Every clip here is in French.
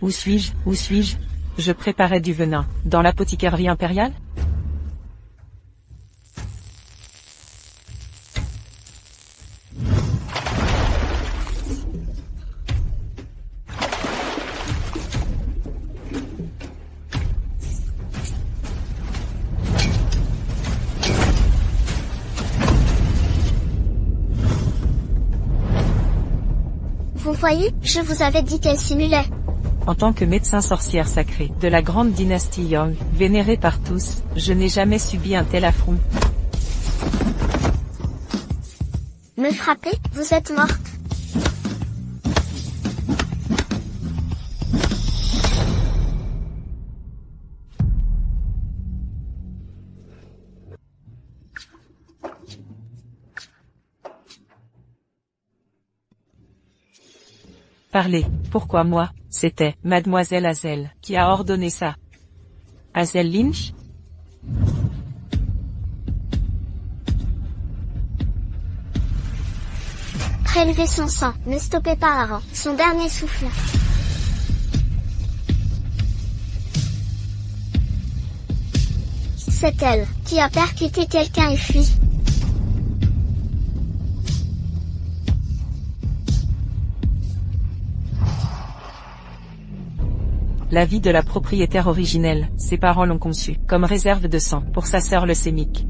Où suis-je? Où suis-je? Je préparais du venin. Dans l'apothicaire impériale? Vous voyez, je vous avais dit qu'elle simulait. En tant que médecin sorcière sacrée de la grande dynastie Yang, vénérée par tous, je n'ai jamais subi un tel affront. Me frapper, vous êtes morte. Parlez, pourquoi moi? C'était Mademoiselle Hazel qui a ordonné ça. Hazel Lynch? Prélevez son sang, ne stoppez pas avant son dernier souffle. C'est elle qui a percuté quelqu'un et fui. La vie de la propriétaire originelle, ses parents l'ont conçue comme réserve de sang pour sa sœur leucémique.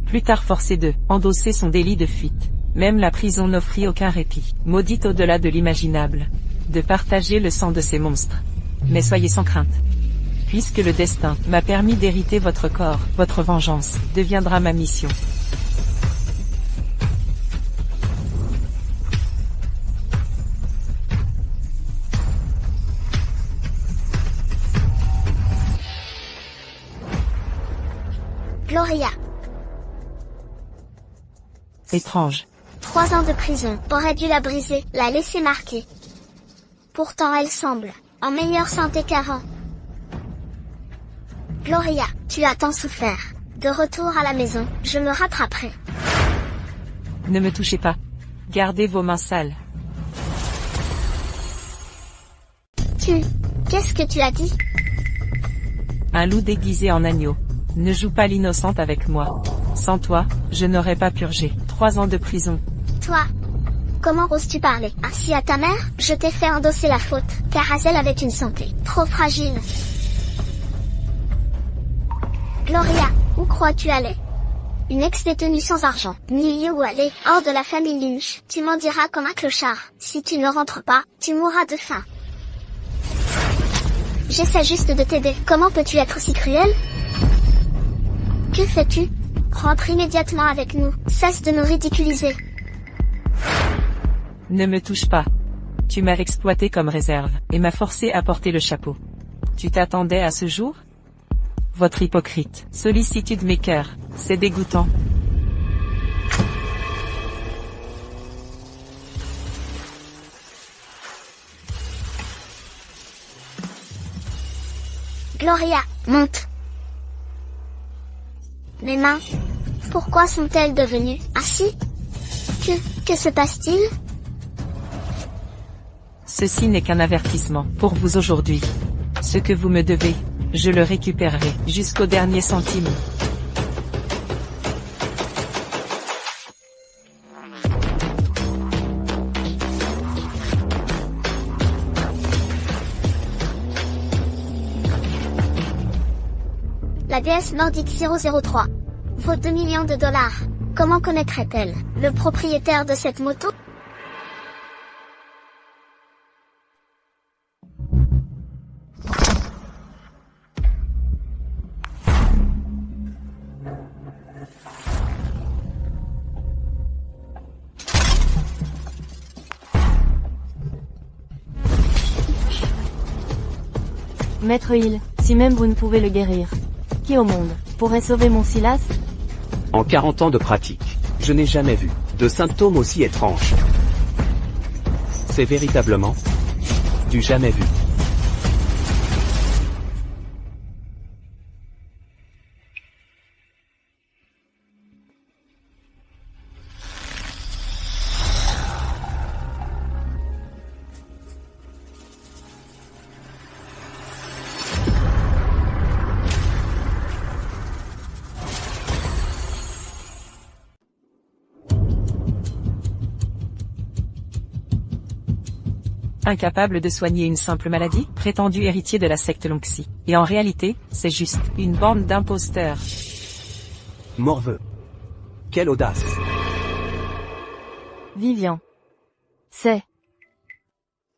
Plus tard forcée de endosser son délit de fuite. Même la prison n'offrit aucun répit, maudite au-delà de l'imaginable, de partager le sang de ces monstres. Mais soyez sans crainte. Puisque le destin m'a permis d'hériter votre corps, votre vengeance deviendra ma mission. Gloria. Étrange. 3 ans de prison auraient dû la briser, la laisser marquer. Pourtant elle semble en meilleure santé qu'avant. Gloria, tu as tant souffert. De retour à la maison, je me rattraperai. Ne me touchez pas. Gardez vos mains sales. Qu'est-ce que tu as dit? Un loup déguisé en agneau. Ne joue pas l'innocente avec moi. Sans toi, je n'aurais pas purgé 3 ans de prison. Toi, comment oses-tu parler ainsi à ta mère? Je t'ai fait endosser la faute, car Hazel avait une santé trop fragile. Gloria, où crois-tu aller? Une ex-détenue sans argent, ni lieu où aller, hors de la famille Lynch. Tu m'en diras comme un clochard. Si tu ne rentres pas, tu mourras de faim. J'essaie juste de t'aider. Comment peux-tu être si cruel? Que fais-tu? Rentre immédiatement avec nous. Cesse de nous ridiculiser. Ne me touche pas. Tu m'as exploité comme réserve, et m'as forcé à porter le chapeau. Tu t'attendais à ce jour? Votre hypocrite sollicitude mes cœurs, c'est dégoûtant. Gloria, monte. Mes mains, pourquoi sont-elles devenues ainsi? Que se passe-t-il? Ceci n'est qu'un avertissement pour vous aujourd'hui. Ce que vous me devez, je le récupérerai jusqu'au dernier centime. La déesse nordique 003 vaut 2 millions de dollars. Comment connaîtrait-elle le propriétaire de cette moto? Maître Hill, si même vous ne pouvez le guérir, qui au monde pourrait sauver mon Silas? En 40 ans de pratique, je n'ai jamais vu de symptômes aussi étranges. C'est véritablement du jamais vu. incapable de soigner une simple maladie, prétendu héritier de la secte Lonxi. Et en réalité, c'est juste une bande d'imposteurs. Morveux. Quelle audace. Vivian. C'est...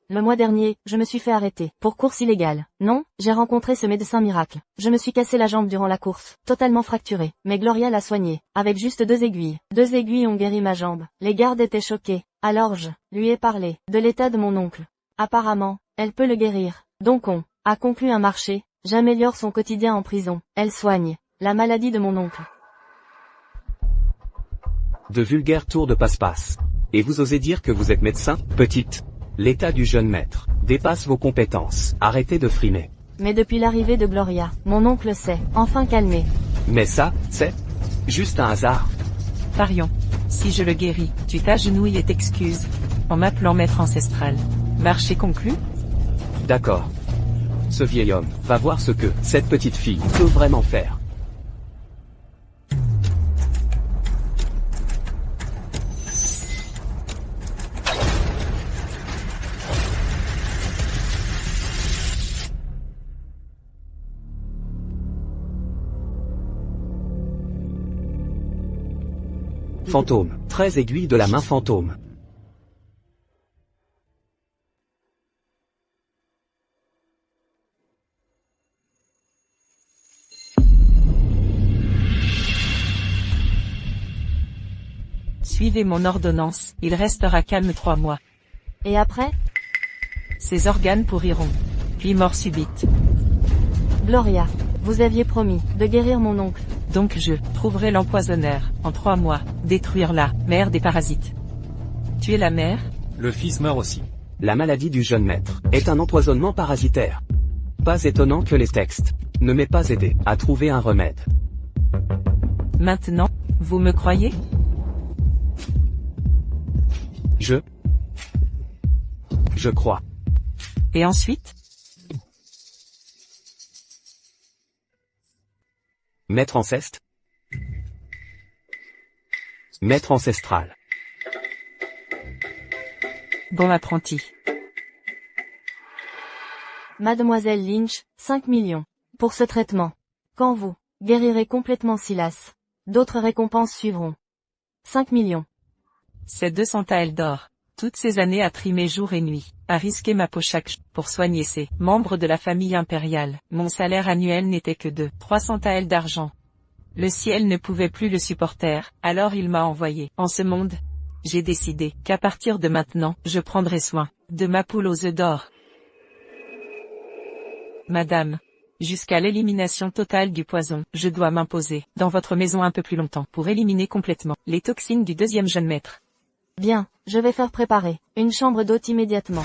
Le mois dernier, je me suis fait arrêter, pour course illégale. Non, j'ai rencontré ce médecin miracle. Je me suis cassé la jambe durant la course, totalement fracturée. Mais Gloria l'a soignée, avec juste 2 aiguilles. 2 aiguilles ont guéri ma jambe. Les gardes étaient choqués. Alors je lui ai parlé de l'état de mon oncle. Apparemment, elle peut le guérir. Donc on a conclu un marché. J'améliore son quotidien en prison. Elle soigne la maladie de mon oncle. De vulgaires tours de passe-passe. Et vous osez dire que vous êtes médecin, petite? L'état du jeune maître dépasse vos compétences. Arrêtez de frimer. Mais depuis l'arrivée de Gloria, mon oncle s'est enfin calmé. Mais ça, c'est juste un hasard. Parion. Si je le guéris, tu t'agenouilles et t'excuses, en m'appelant maître ancestral. Marché conclu? D'accord. Ce vieil homme va voir ce que cette petite fille peut vraiment faire. Fantôme, 13 aiguilles de la main fantôme. Suivez mon ordonnance, il restera calme 3 mois. Et après? Ses organes pourriront. Puis mort subite. Gloria, vous aviez promis de guérir mon oncle. Donc je trouverai l'empoisonneur, en 3 mois, détruire la mère des parasites. Tuer la mère? Le fils meurt aussi. La maladie du jeune maître est un empoisonnement parasitaire. Pas étonnant que les textes ne m'aient pas aidé à trouver un remède. Maintenant, vous me croyez? Je crois. Et ensuite? Maître anceste? Maître ancestral. Bon apprenti. Mademoiselle Lynch, 5 millions. Pour ce traitement. Quand vous guérirez complètement Silas, d'autres récompenses suivront. 5 millions. C'est 200 taels d'or. Toutes ces années à trimer jour et nuit, à risquer ma peau chaque jour, pour soigner ces membres de la famille impériale. Mon salaire annuel n'était que de 300 taels d'argent. Le ciel ne pouvait plus le supporter, alors il m'a envoyé en ce monde. J'ai décidé qu'à partir de maintenant, je prendrai soin de ma poule aux œufs d'or. Madame, jusqu'à l'élimination totale du poison, je dois m'imposer dans votre maison un peu plus longtemps pour éliminer complètement les toxines du 2e jeune maître. Bien, je vais faire préparer une chambre d'hôte immédiatement.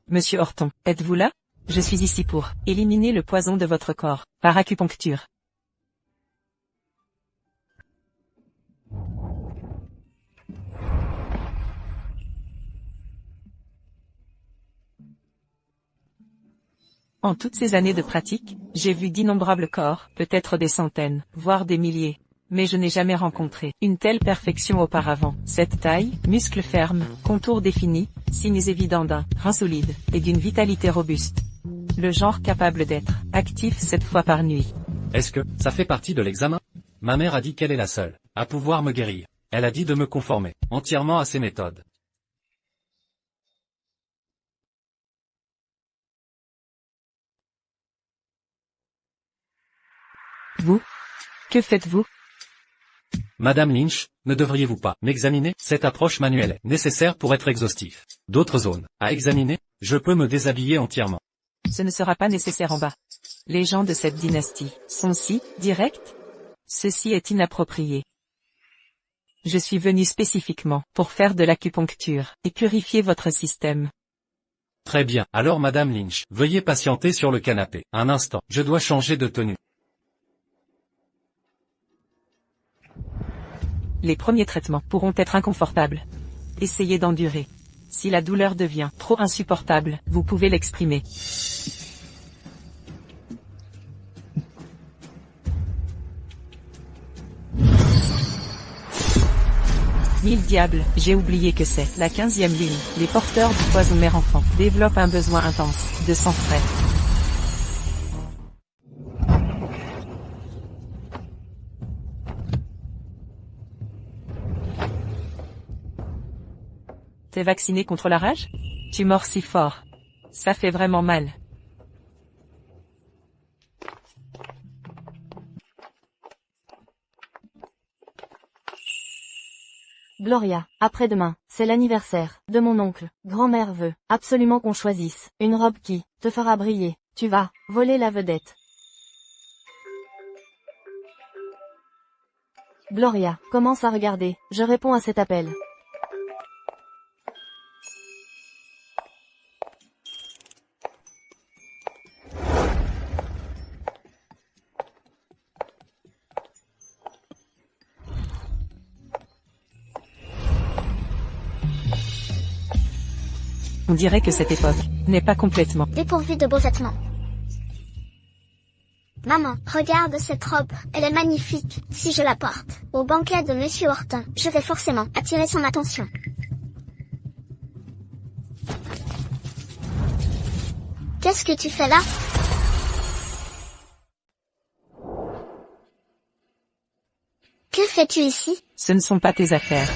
Monsieur Horton, êtes-vous là? Je suis ici pour éliminer le poison de votre corps, par acupuncture. En toutes ces années de pratique, j'ai vu d'innombrables corps, peut-être des centaines, voire des milliers. Mais je n'ai jamais rencontré une telle perfection auparavant. Cette taille, muscles fermes, contours définis, signes évidents d'un rein solide, et d'une vitalité robuste. Le genre capable d'être actif 7 fois par nuit. Est-ce que ça fait partie de l'examen? Ma mère a dit qu'elle est la seule à pouvoir me guérir. Elle a dit de me conformer entièrement à ses méthodes. Vous? Que faites-vous? Madame Lynch, ne devriez-vous pas m'examiner? Cette approche manuelle est nécessaire pour être exhaustif. D'autres zones à examiner? Je peux me déshabiller entièrement. Ce ne sera pas nécessaire en bas. Les gens de cette dynastie sont si directs? Ceci est inapproprié. Je suis venu spécifiquement pour faire de l'acupuncture et purifier votre système. Très bien. Alors Madame Lynch, veuillez patienter sur le canapé. Un instant, je dois changer de tenue. Les premiers traitements pourront être inconfortables. Essayez d'endurer. Si la douleur devient trop insupportable, vous pouvez l'exprimer. Mille diables, j'ai oublié que c'est la 15e ligne. Les porteurs du poison mère-enfant développent un besoin intense de sang frais. T'es vacciné contre la rage? Tu mords si fort. Ça fait vraiment mal. Gloria, après-demain, c'est l'anniversaire de mon oncle. Grand-mère veut absolument qu'on choisisse une robe qui te fera briller. Tu vas voler la vedette. Gloria commence à regarder. Je réponds à cet appel. On dirait que cette époque n'est pas complètement dépourvue de beaux vêtements. Maman, regarde cette robe, elle est magnifique. Si je la porte au banquet de Monsieur Horton, je vais forcément attirer son attention. Qu'est-ce que tu fais là? Que fais-tu ici? Ce ne sont pas tes affaires.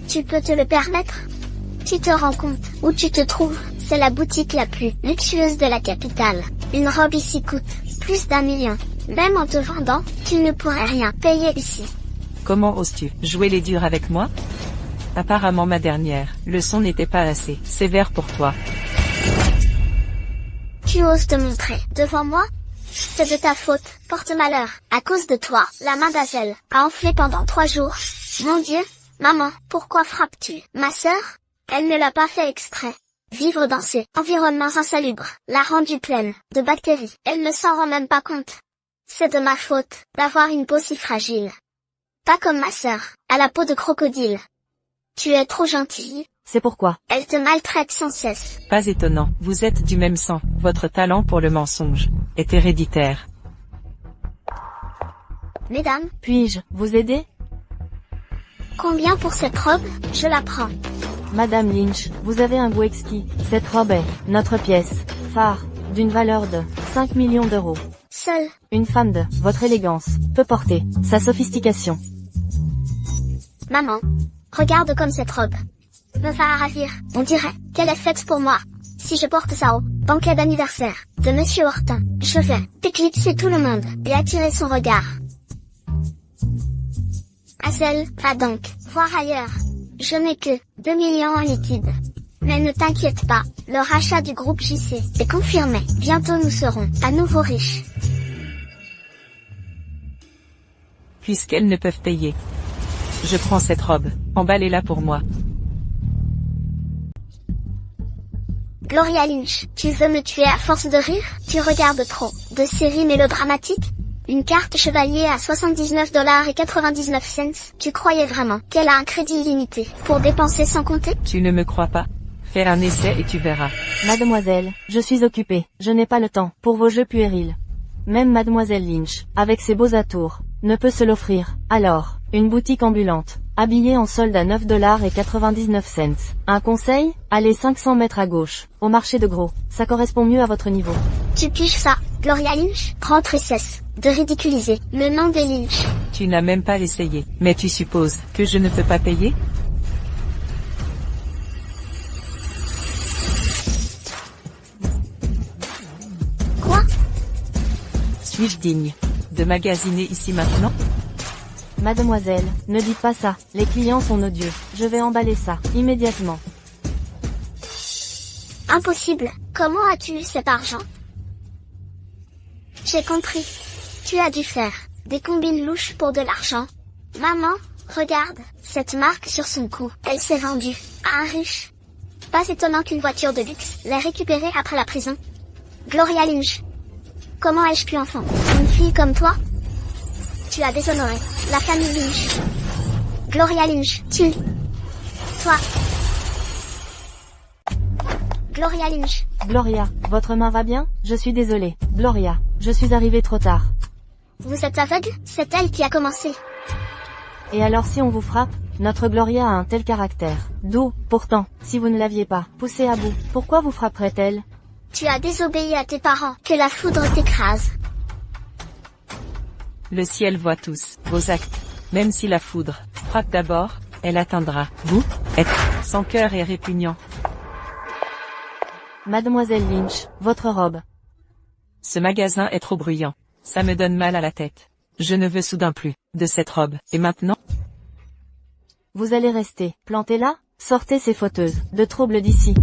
Tu peux te le permettre? Tu te rends compte où tu te trouves? C'est la boutique la plus luxueuse de la capitale. Une robe ici coûte plus d'1 million. Même en te vendant, tu ne pourrais rien payer ici. Comment oses-tu jouer les durs avec moi? Apparemment ma dernière leçon n'était pas assez sévère pour toi. Tu oses te montrer devant moi? C'est de ta faute, porte malheur. À cause de toi, la main d'Azel a enflé pendant 3 jours. Mon Dieu, maman, pourquoi frappes-tu ma sœur? Elle ne l'a pas fait exprès. Vivre dans ces environnements insalubres l'a rendue pleine de bactéries. Elle ne s'en rend même pas compte. C'est de ma faute d'avoir une peau si fragile. Pas comme ma sœur, à la peau de crocodile. Tu es trop gentille. C'est pourquoi Elle te maltraite sans cesse. Pas étonnant, vous êtes du même sang. Votre talent pour le mensonge est héréditaire. Mesdames, puis-je vous aider? combien pour cette robe? Je la prends. Madame Lynch, vous avez un goût exquis. Cette robe est notre pièce phare, d'une valeur de 5 millions d'euros. Seule Une femme de votre élégance peut porter sa sophistication. maman, regarde comme cette robe me va ravir. On dirait qu'elle est faite pour moi. Si je porte ça au banquet d'anniversaire de Monsieur Horton, je vais éclipser tout le monde et attirer son regard. Hazel, va donc voir ailleurs. Je n'ai que 2 millions en liquide. Mais ne t'inquiète pas, le rachat du groupe JC est confirmé. Bientôt nous serons à nouveau riches. Puisqu'elles ne peuvent payer. Je prends cette robe, emballez-la pour moi. Gloria Lynch, tu veux me tuer à force de rire? Tu regardes trop de séries mélodramatiques? Une carte chevalier à $79.99. Tu croyais vraiment qu'elle a un crédit illimité pour dépenser sans compter? Tu ne me crois pas? Fais un essai et tu verras. Mademoiselle, je suis occupée. Je n'ai pas le temps pour vos jeux puérils. Même Mademoiselle Lynch, avec ses beaux atours, ne peut se l'offrir. Alors, une boutique ambulante, habillée en solde à $9.99. Un conseil? Allez 500 mètres à gauche, au marché de gros. Ça correspond mieux à votre niveau. Tu piges ça, Gloria Lynch? Rentre et cesse de ridiculiser le nom de Lynch. Tu n'as même pas essayé, mais tu supposes que je ne peux pas payer? Quoi? Suis-je digne de magasiner ici maintenant? Mademoiselle, ne dites pas ça. Les clients sont odieux. Je vais emballer ça, immédiatement. Impossible. Comment as-tu eu cet argent? J'ai compris. Tu as dû faire des combines louches pour de l'argent. Maman, regarde, cette marque sur son cou. Elle s'est vendue à un riche. Pas étonnant qu'une voiture de luxe l'ait récupérée après la prison. Gloria Lynch. Comment ai-je pu enfant une fille comme toi? Tu as déshonoré la famille Lynch. Gloria Lynch, toi. Gloria Lynch. Gloria, votre main va bien? Je suis désolée. Gloria, je suis arrivée trop tard. Vous êtes aveugle? C'est elle qui a commencé. Et alors si on vous frappe? Notre Gloria a un tel caractère. Doux, pourtant, si vous ne l'aviez pas poussée à bout, pourquoi vous frapperait-elle? Tu as désobéi à tes parents, que la foudre t'écrase. Le ciel voit tous vos actes. Même si la foudre frappe d'abord, elle atteindra. Vous, être sans cœur et répugnant. Mademoiselle Lynch, votre robe. Ce magasin est trop bruyant. Ça me donne mal à la tête. Je ne veux soudain plus de cette robe. Et maintenant? Vous allez rester planté là? Sortez ces fauteuses de troubles d'ici.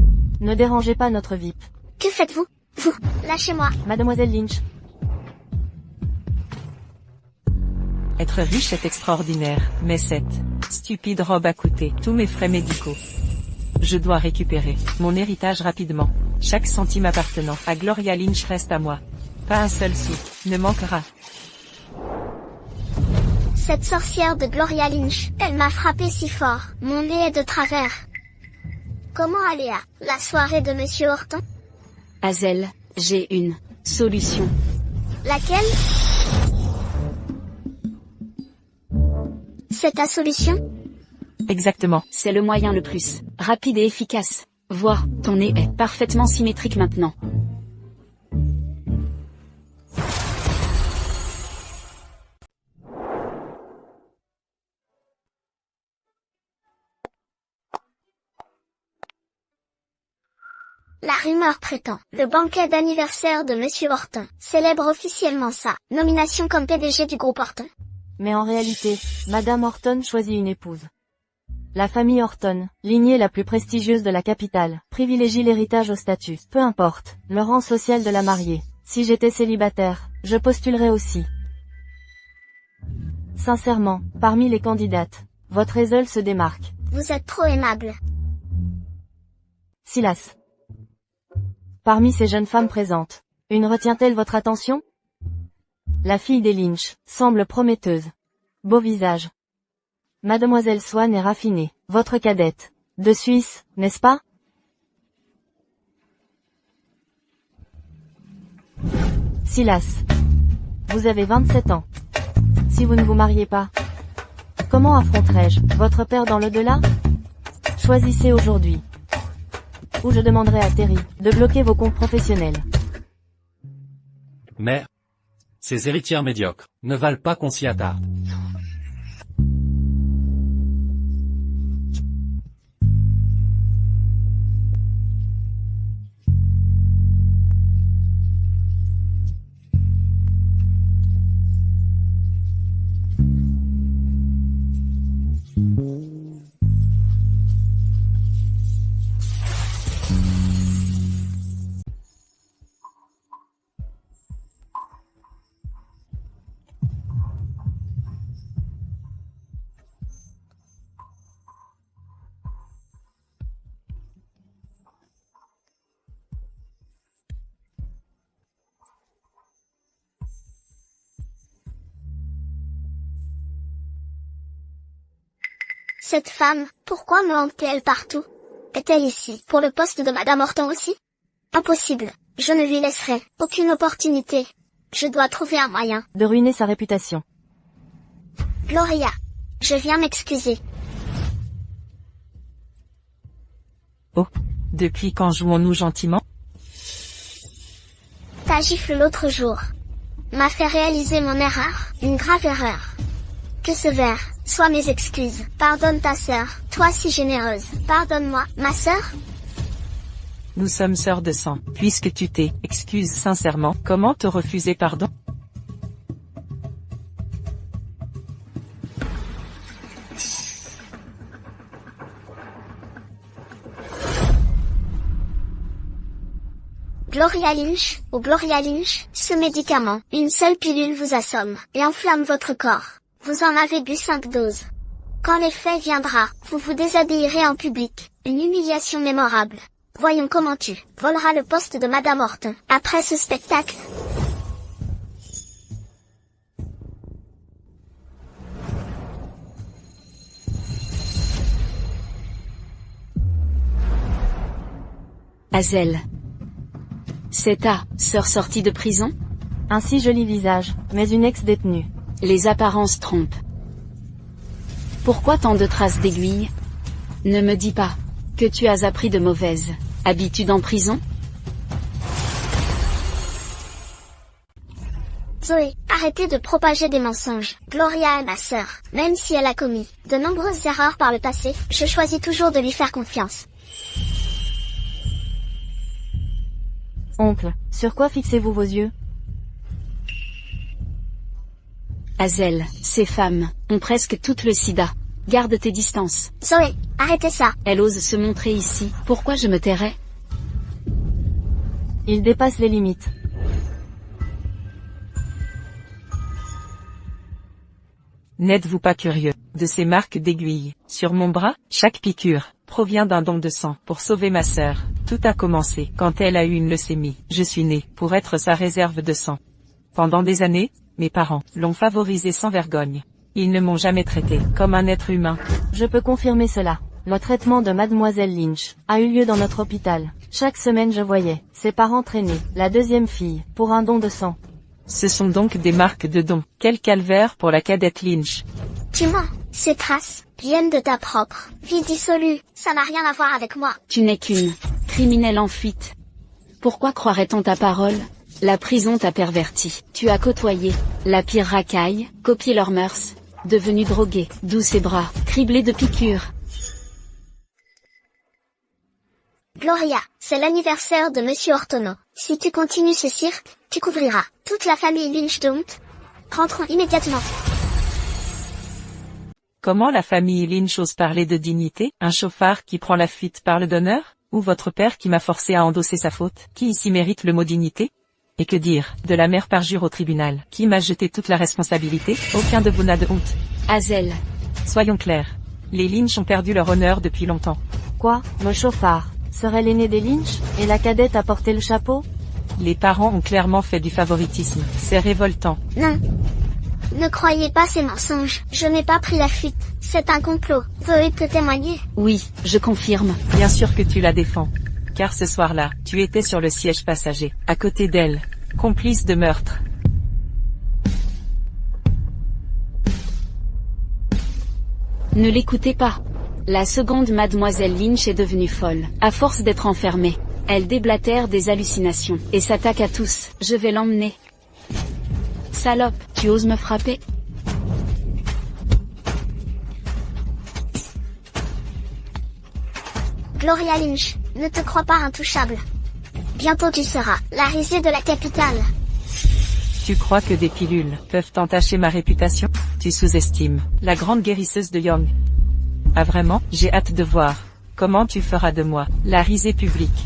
Ne dérangez pas notre VIP. Que faites-vous? Vous, lâchez-moi. Mademoiselle Lynch. Être riche est extraordinaire, mais cette stupide robe a coûté tous mes frais médicaux. Je dois récupérer mon héritage rapidement. Chaque centime appartenant à Gloria Lynch reste à moi. Pas un seul sou ne manquera. Cette sorcière de Gloria Lynch, elle m'a frappé si fort. Mon nez est de travers. Comment aller à la soirée de Monsieur Horton? Hazel, j'ai une solution. Laquelle? C'est ta solution? Exactement. C'est le moyen le plus rapide et efficace. Vois, ton nez est parfaitement symétrique maintenant. La rumeur prétend. Le banquet d'anniversaire de Monsieur Horton célèbre officiellement sa nomination comme PDG du groupe Horton. Mais en réalité, Madame Horton choisit une épouse. La famille Horton, lignée la plus prestigieuse de la capitale, privilégie l'héritage au statut. Peu importe le rang social de la mariée. Si j'étais célibataire, je postulerais aussi. Sincèrement, parmi les candidates, votre Hazel se démarque. Vous êtes trop aimable. Silas. Parmi ces jeunes femmes présentes, une retient-elle votre attention? La fille des Lynch semble prometteuse. Beau visage. Mademoiselle Swan est raffinée. Votre cadette. De Suisse, n'est-ce pas? Silas. Vous avez 27 ans. Si vous ne vous mariez pas, comment affronterai-je votre père dans l'au-delà? Choisissez aujourd'hui. Ou je demanderai à Terry de bloquer vos comptes professionnels. Mère. Ces héritières médiocres ne valent pas qu'on s'y attarde. Cette femme, pourquoi me hante-t-elle partout? Est-elle ici pour le poste de Madame Horton aussi? Impossible. Je ne lui laisserai aucune opportunité. Je dois trouver un moyen de ruiner sa réputation. Gloria, je viens m'excuser. Oh, depuis quand jouons-nous gentiment? Ta gifle l'autre jour m'a fait réaliser mon erreur, une grave erreur. Que ce verre soit mes excuses. Pardonne ta sœur, toi si généreuse. Pardonne-moi, ma sœur. Nous sommes sœurs de sang. Puisque tu t'es excuse sincèrement, comment te refuser pardon? Gloria Lynch, ou Gloria Lynch, ce médicament, une seule pilule vous assomme et enflamme votre corps. Vous en avez bu 5 doses. Quand l'effet viendra, vous vous déshabillerez en public, une humiliation mémorable. Voyons comment tu voleras le poste de Madame Horton après ce spectacle. Hazel. C'est ta sœur sortie de prison? Un si joli visage, mais une ex-détenue. Les apparences trompent. Pourquoi tant de traces d'aiguilles? Ne me dis pas que tu as appris de mauvaises habitudes en prison? Zoé, arrêtez de propager des mensonges. Gloria est ma sœur. Même si elle a commis de nombreuses erreurs par le passé, je choisis toujours de lui faire confiance. Oncle, sur quoi fixez-vous vos yeux? Hazel, ces femmes ont presque toutes le sida. Garde tes distances. Zoé, arrêtez ça. Elle ose se montrer ici. Pourquoi je me tairais? Il dépasse les limites. N'êtes-vous pas curieux de ces marques d'aiguilles sur mon bras? Chaque piqûre provient d'un don de sang pour sauver ma sœur. Tout a commencé quand elle a eu une leucémie. Je suis né pour être sa réserve de sang. Pendant des années, mes parents l'ont favorisé sans vergogne. Ils ne m'ont jamais traité comme un être humain. Je peux confirmer cela. Le traitement de Mademoiselle Lynch a eu lieu dans notre hôpital. Chaque semaine je voyais ses parents traîner la deuxième fille pour un don de sang. Ce sont donc des marques de dons. Quel calvaire pour la cadette Lynch. Tu mens. Ces traces viennent de ta propre vie dissolue. Ça n'a rien à voir avec moi. Tu n'es qu'une criminelle en fuite. Pourquoi croirait-on ta parole? La prison t'a perverti. Tu as côtoyé la pire racaille, copié leurs mœurs, devenu drogué, d'où ses bras, criblés de piqûres. Gloria, c'est l'anniversaire de Monsieur Ortono. Si tu continues ce cirque, tu couvriras toute la famille Lynch de honte. Rentrons immédiatement. Comment la famille Lynch ose parler de dignité? Un chauffard qui prend la fuite par le donneur? Ou votre père qui m'a forcé à endosser sa faute? Qui ici mérite le mot dignité? Et que dire de la mère parjure au tribunal? Qui m'a jeté toute la responsabilité? Aucun de vous n'a de honte. Hazel. Soyons clairs. Les Lynch ont perdu leur honneur depuis longtemps. Quoi? Le chauffard serait l'aîné des Lynch, et la cadette a porté le chapeau? Les parents ont clairement fait du favoritisme. C'est révoltant. Non. Ne croyez pas ces mensonges. Je n'ai pas pris la fuite. C'est un complot. Zoé peut témoigner. Oui, je confirme. Bien sûr que tu la défends. Car ce soir-là, tu étais sur le siège passager, à côté d'elle, complice de meurtre. Ne l'écoutez pas. La seconde Mademoiselle Lynch est devenue folle, à force d'être enfermée. Elle déblatère des hallucinations, et s'attaque à tous. Je vais l'emmener. Salope, tu oses me frapper? Gloria Lynch, ne te crois pas intouchable. Bientôt tu seras la risée de la capitale. Tu crois que des pilules peuvent entacher ma réputation? Tu sous-estimes la grande guérisseuse de Young. Ah vraiment? J'ai hâte de voir comment tu feras de moi la risée publique.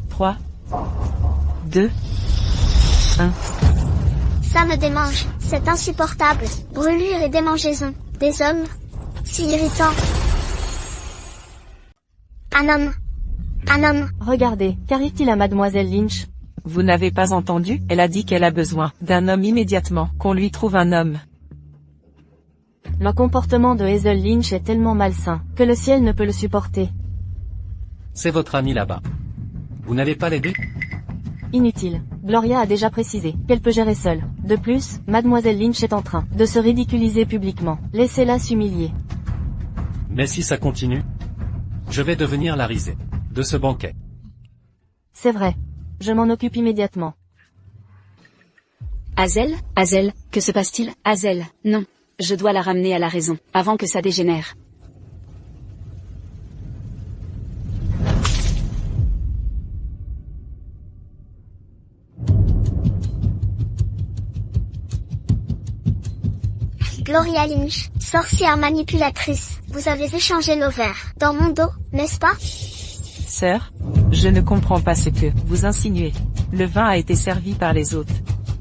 Trois, 2, 1. Ça me démange, c'est insupportable. Brûlure et démangeaison. Des hommes. Si irritants. Un homme. Un homme. Regardez, qu'arrive-t-il à Mademoiselle Lynch? Vous n'avez pas entendu? Elle a dit qu'elle a besoin d'un homme immédiatement, qu'on lui trouve un homme. Le comportement de Hazel Lynch est tellement malsain, que le ciel ne peut le supporter. C'est votre ami là-bas. Vous n'allez pas l'aider? Inutile. Gloria a déjà précisé qu'elle peut gérer seule. De plus, Mademoiselle Lynch est en train de se ridiculiser publiquement. Laissez-la s'humilier. Mais si ça continue, je vais devenir la risée de ce banquet. C'est vrai. Je m'en occupe immédiatement. Hazel? Hazel, que se passe-t-il? Hazel, non. Je dois la ramener à la raison, avant que ça dégénère. Gloria Lynch, sorcière manipulatrice. Vous avez échangé nos verres dans mon dos, n'est-ce pas? Sœur, je ne comprends pas ce que vous insinuez. Le vin a été servi par les hôtes.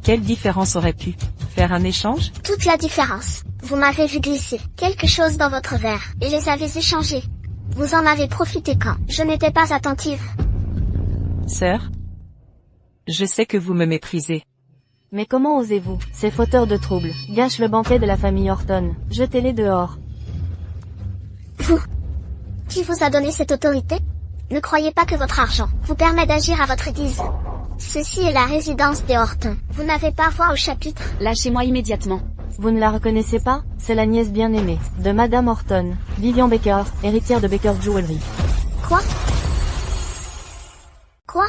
Quelle différence aurait pu faire un échange? Toute la différence. Vous m'avez vu glisser quelque chose dans votre verre, et les avez échangés. Vous en avez profité quand je n'étais pas attentive. Sœur, je sais que vous me méprisez. Mais comment osez-vous? Ces fauteurs de troubles gâchent le banquet de la famille Horton. Jetez-les dehors. Vous? Qui vous a donné cette autorité? Ne croyez pas que votre argent vous permet d'agir à votre guise. Ceci est la résidence des Horton. Vous n'avez pas voix au chapitre? Lâchez-moi immédiatement. Vous ne la reconnaissez pas? C'est la nièce bien-aimée de Madame Horton, Vivian Baker, héritière de Baker's Jewelry. Quoi? Quoi?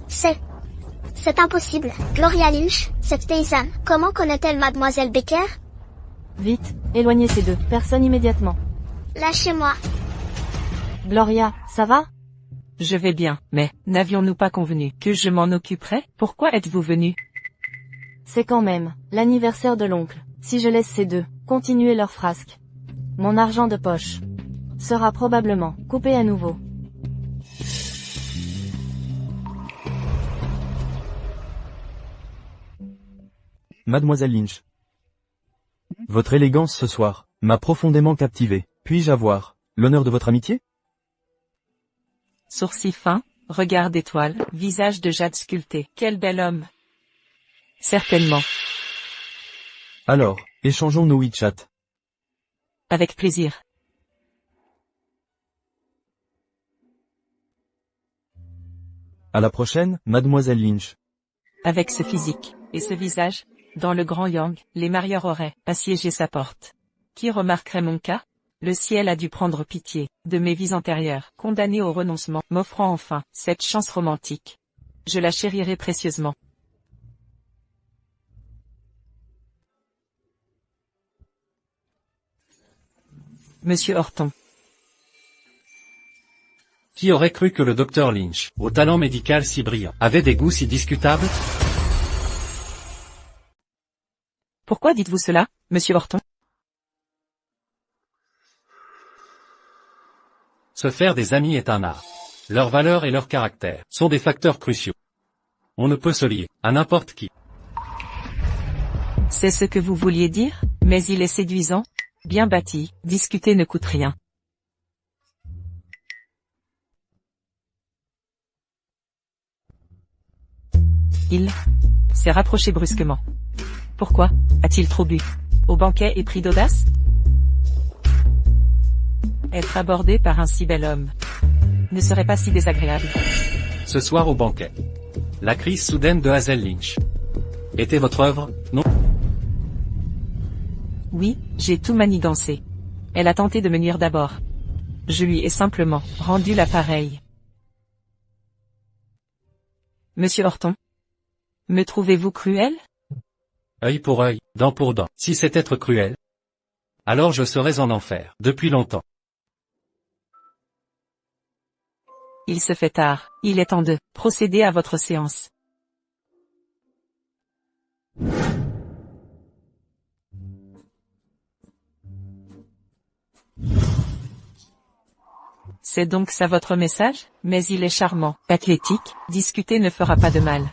C'est impossible. Gloria Lynch, cette paysanne, comment connaît-elle Mademoiselle Baker? Vite, éloignez ces deux personnes immédiatement. Lâchez-moi. Gloria, ça va? Je vais bien, mais, n'avions-nous pas convenu que je m'en occuperais? Pourquoi êtes-vous venu? C'est quand même l'anniversaire de l'oncle. Si je laisse ces deux continuer leur frasque, mon argent de poche sera probablement coupé à nouveau. Mademoiselle Lynch. Votre élégance ce soir m'a profondément captivé. Puis-je avoir l'honneur de votre amitié? Sourcils fins, regard d'étoile, visage de jade sculpté. Quel bel homme. Certainement. Alors, échangeons nos WeChat. Avec plaisir. À la prochaine, Mademoiselle Lynch. Avec ce physique, et ce visage, dans le grand Yang, les marieurs auraient assiégé sa porte. Qui remarquerait mon cas? Le ciel a dû prendre pitié de mes vies antérieures, condamnées au renoncement, m'offrant enfin cette chance romantique. Je la chérirai précieusement. Monsieur Horton. Qui aurait cru que le docteur Lynch, au talent médical si brillant, avait des goûts si discutables? Pourquoi dites-vous cela, monsieur Horton? Se faire des amis est un art. Leur valeur et leur caractère sont des facteurs cruciaux. On ne peut se lier à n'importe qui. C'est ce que vous vouliez dire, mais il est séduisant, bien bâti, discuter ne coûte rien. Il s'est rapproché brusquement. Pourquoi a-t-il trop bu? Au banquet et pris d'audace? Être abordé par un si bel homme ne serait pas si désagréable. Ce soir au banquet. La crise soudaine de Hazel Lynch. Était votre œuvre, non? Oui, j'ai tout manigancé. Elle a tenté de me nuire d'abord. Je lui ai simplement rendu l'appareil. Monsieur Horton? Me trouvez-vous cruel? Œil pour œil, dent pour dent. Si c'est être cruel, alors je serais en enfer, depuis longtemps. Il se fait tard, il est temps de procéder à votre séance. C'est donc ça votre message? Mais il est charmant, athlétique, discuter ne fera pas de mal.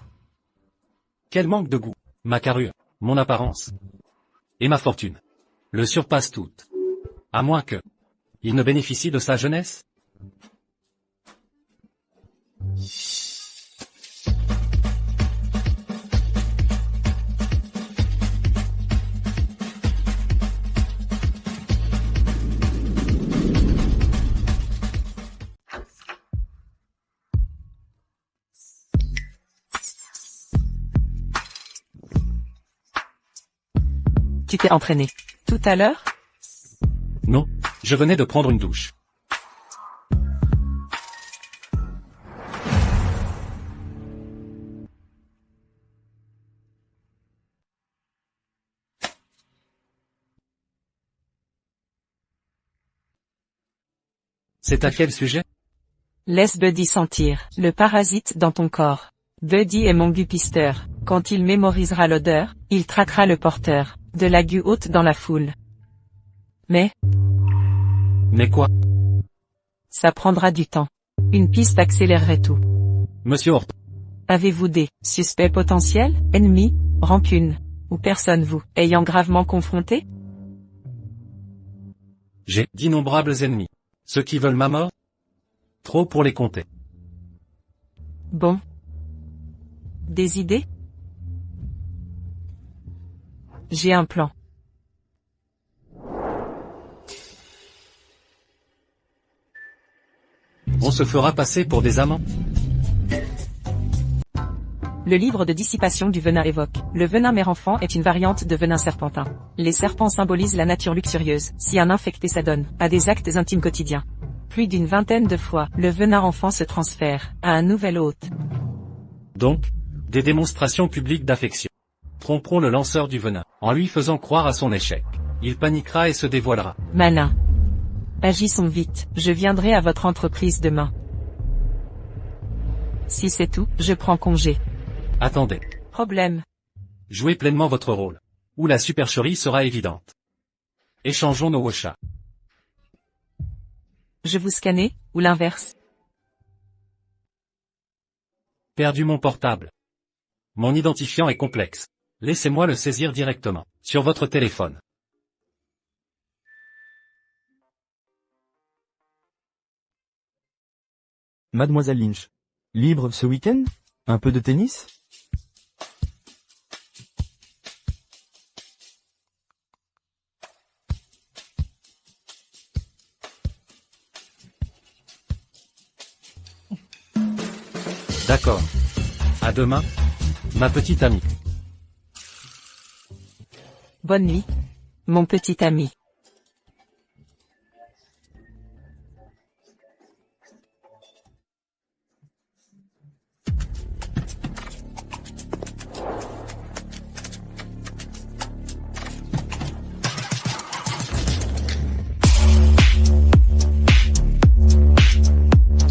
Quel manque de goût. Ma carrure, mon apparence et ma fortune le surpassent toutes. À moins que il ne bénéficie de sa jeunesse. Tu t'es entraîné tout à l'heure? Non, je venais de prendre une douche. C'est à quel sujet? Laisse Buddy sentir le parasite dans ton corps. Buddy est mon gupisteur. Quand il mémorisera l'odeur, il traquera le porteur de la gue haute dans la foule. Mais quoi? Ça prendra du temps. Une piste accélérerait tout. Monsieur Horton. Avez-vous des suspects potentiels, ennemis, rancune, ou personne vous ayant gravement confronté? J'ai d'innombrables ennemis. Ceux qui veulent ma mort? Trop pour les compter. Bon. Des idées? J'ai un plan. On se fera passer pour des amants? Le livre de dissipation du venin évoque. Le venin mère-enfant est une variante de venin serpentin. Les serpents symbolisent la nature luxurieuse, si un infecté s'adonne à des actes intimes quotidiens. Plus d'une vingtaine de fois, le venin enfant se transfère à un nouvel hôte. Donc, des démonstrations publiques d'affection. Tromperons le lanceur du venin, en lui faisant croire à son échec. Il paniquera et se dévoilera. Malin. Agissons vite, je viendrai à votre entreprise demain. Si c'est tout, je prends congé. Attendez. Problème. Jouez pleinement votre rôle. Ou la supercherie sera évidente. Échangeons nos woshas. Je vous scanner, ou l'inverse? Perdu mon portable. Mon identifiant est complexe. Laissez-moi le saisir directement, sur votre téléphone. Mademoiselle Lynch. Libre ce week-end? Un peu de tennis? D'accord. À demain, ma petite amie. Bonne nuit, mon petit ami.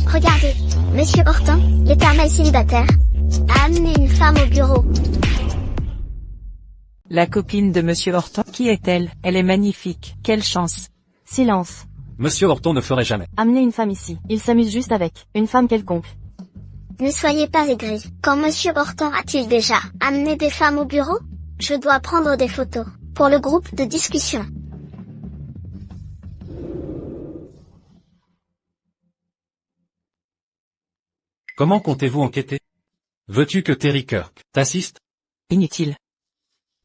Regardez, Monsieur Horton, l'éternel célibataire, a amené une femme au bureau. La copine de Monsieur Horton, qui est-elle? Elle est magnifique, quelle chance. Silence. Monsieur Horton ne ferait jamais. Amenez une femme ici. Il s'amuse juste avec une femme quelconque. Ne soyez pas aigris. Quand Monsieur Horton a-t-il déjà amené des femmes au bureau? Je dois prendre des photos pour le groupe de discussion. Comment comptez-vous enquêter? Veux-tu que Terry Kirk t'assiste? Inutile.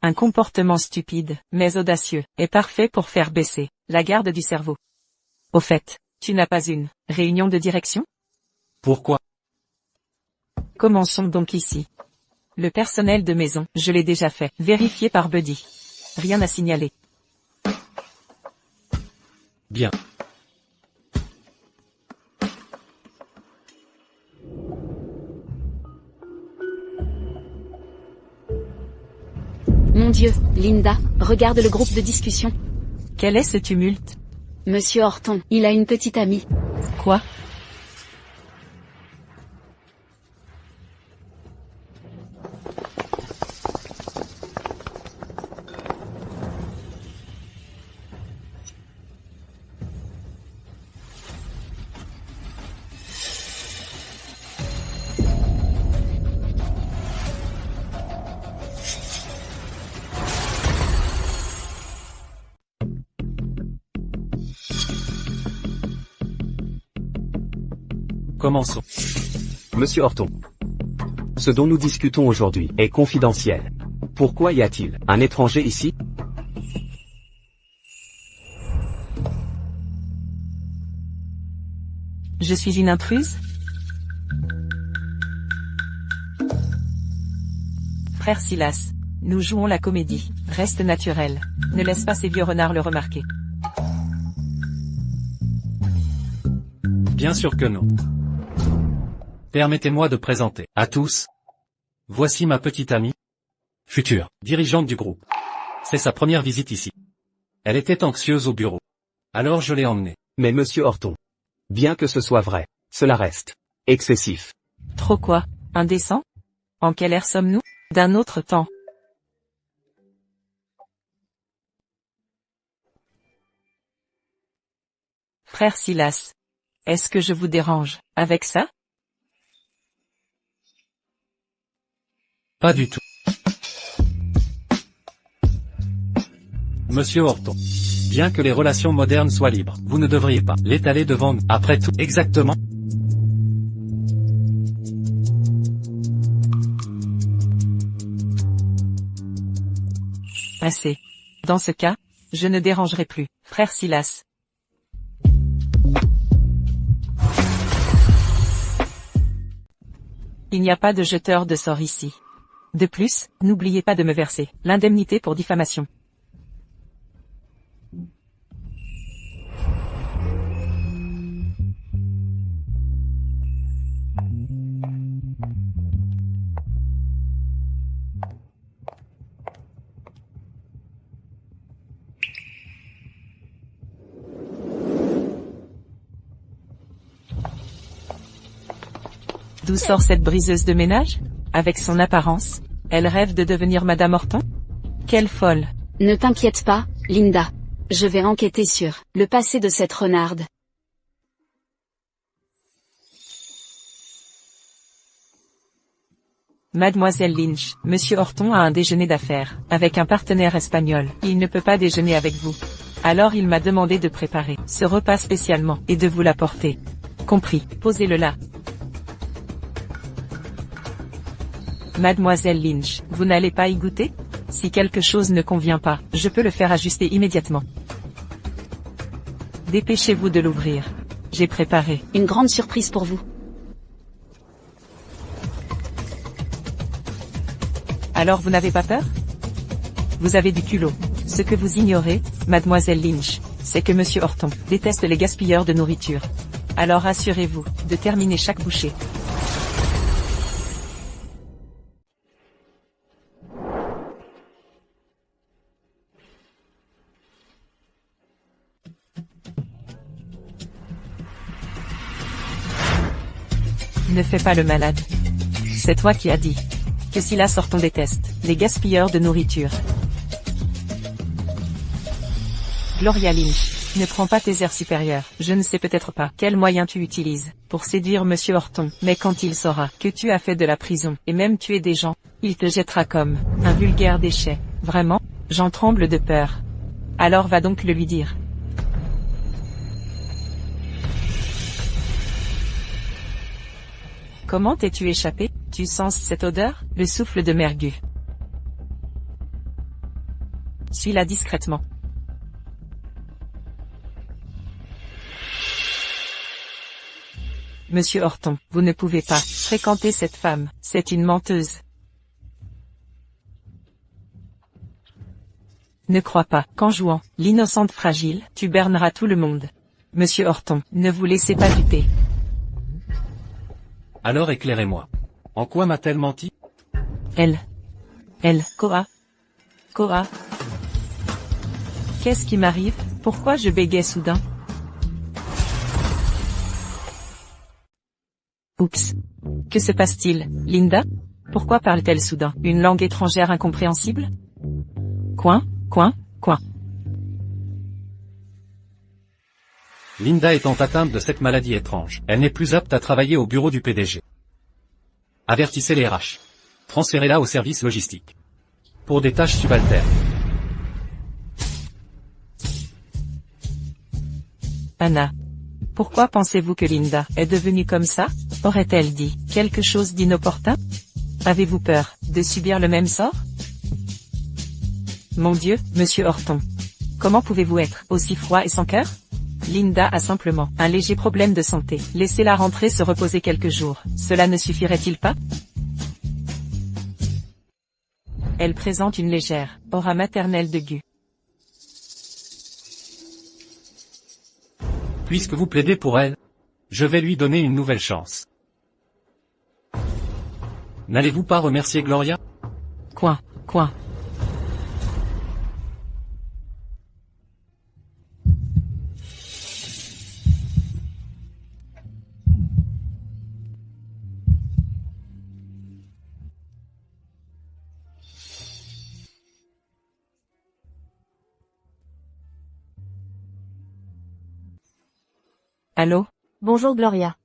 Un comportement stupide, mais audacieux, est parfait pour faire baisser la garde du cerveau. Au fait, tu n'as pas une réunion de direction? Pourquoi? Commençons donc ici. Le personnel de maison, je l'ai déjà fait, vérifié par Buddy. Rien à signaler. Bien. Mon Dieu, Linda, regarde le groupe de discussion. Quel est ce tumulte? Monsieur Horton, il a une petite amie. Quoi? Commençons. Monsieur Horton. Ce dont nous discutons aujourd'hui est confidentiel. Pourquoi y a-t-il un étranger ici? Je suis une intruse? Frère Silas, nous jouons la comédie. Reste naturel. Ne laisse pas ces vieux renards le remarquer. Bien sûr que non. Permettez-moi de présenter à tous. Voici ma petite amie, future dirigeante du groupe. C'est sa première visite ici. Elle était anxieuse au bureau. Alors je l'ai emmenée. Mais monsieur Horton. Bien que ce soit vrai, cela reste excessif. Trop quoi? Indécent? En quelle ère sommes-nous? D'un autre temps. Frère Silas. Est-ce que je vous dérange avec ça? Pas du tout. Monsieur Horton. Bien que les relations modernes soient libres, vous ne devriez pas l'étaler devant nous. Après tout, exactement. Assez. Dans ce cas, je ne dérangerai plus, frère Silas. Il n'y a pas de jeteur de sort ici. De plus, n'oubliez pas de me verser l'indemnité pour diffamation. D'où sort cette briseuse de ménage? Avec son apparence, elle rêve de devenir Madame Horton? Quelle folle! Ne t'inquiète pas, Linda. Je vais enquêter sur le passé de cette renarde. Mademoiselle Lynch, Monsieur Horton a un déjeuner d'affaires, avec un partenaire espagnol. Il ne peut pas déjeuner avec vous. Alors il m'a demandé de préparer ce repas spécialement, et de vous l'apporter. Compris, posez-le là. Mademoiselle Lynch, vous n'allez pas y goûter? Si quelque chose ne convient pas, je peux le faire ajuster immédiatement. Dépêchez-vous de l'ouvrir. J'ai préparé Une grande surprise pour vous. Alors vous n'avez pas peur? Vous avez du culot. Ce que vous ignorez, Mademoiselle Lynch, c'est que Monsieur Horton déteste les gaspilleurs de nourriture. Alors assurez-vous de terminer chaque bouchée. Ne fais pas le malade. C'est toi qui as dit que si la Horton déteste les gaspilleurs de nourriture. Gloria Lynch, ne prends pas tes airs supérieurs. Je ne sais peut-être pas quels moyens tu utilises pour séduire Monsieur Horton, mais quand il saura que tu as fait de la prison et même tué des gens, il te jettera comme un vulgaire déchet. Vraiment, j'en tremble de peur. Alors va donc le lui dire. Comment t'es-tu échappé? Tu sens cette odeur? Le souffle de Mergu. Suis-la discrètement. Monsieur Horton, vous ne pouvez pas fréquenter cette femme, c'est une menteuse. Ne crois pas qu'en jouant l'innocente fragile, tu berneras tout le monde. Monsieur Horton, ne vous laissez pas duper. Alors éclairez-moi. En quoi m'a-t-elle menti? Koa. Qu'est-ce qui m'arrive? Pourquoi je bégaye soudain? Oups. Que se passe-t-il, Linda? Pourquoi parle-t-elle soudain une langue étrangère incompréhensible? Coin. Linda étant atteinte de cette maladie étrange, elle n'est plus apte à travailler au bureau du PDG. Avertissez les RH. Transférez-la au service logistique. Pour des tâches subalternes. Anna. Pourquoi pensez-vous que Linda est devenue comme ça? Aurait-elle dit quelque chose d'inopportun? Avez-vous peur de subir le même sort? Mon Dieu, Monsieur Horton. Comment pouvez-vous être aussi froid et sans cœur? Linda a simplement un léger problème de santé. Laissez-la rentrer se reposer quelques jours. Cela ne suffirait-il pas? Elle présente une légère aura maternelle de Gu. Puisque vous plaidez pour elle, je vais lui donner une nouvelle chance. N'allez-vous pas remercier Gloria? Coin. Allô? Bonjour Gloria.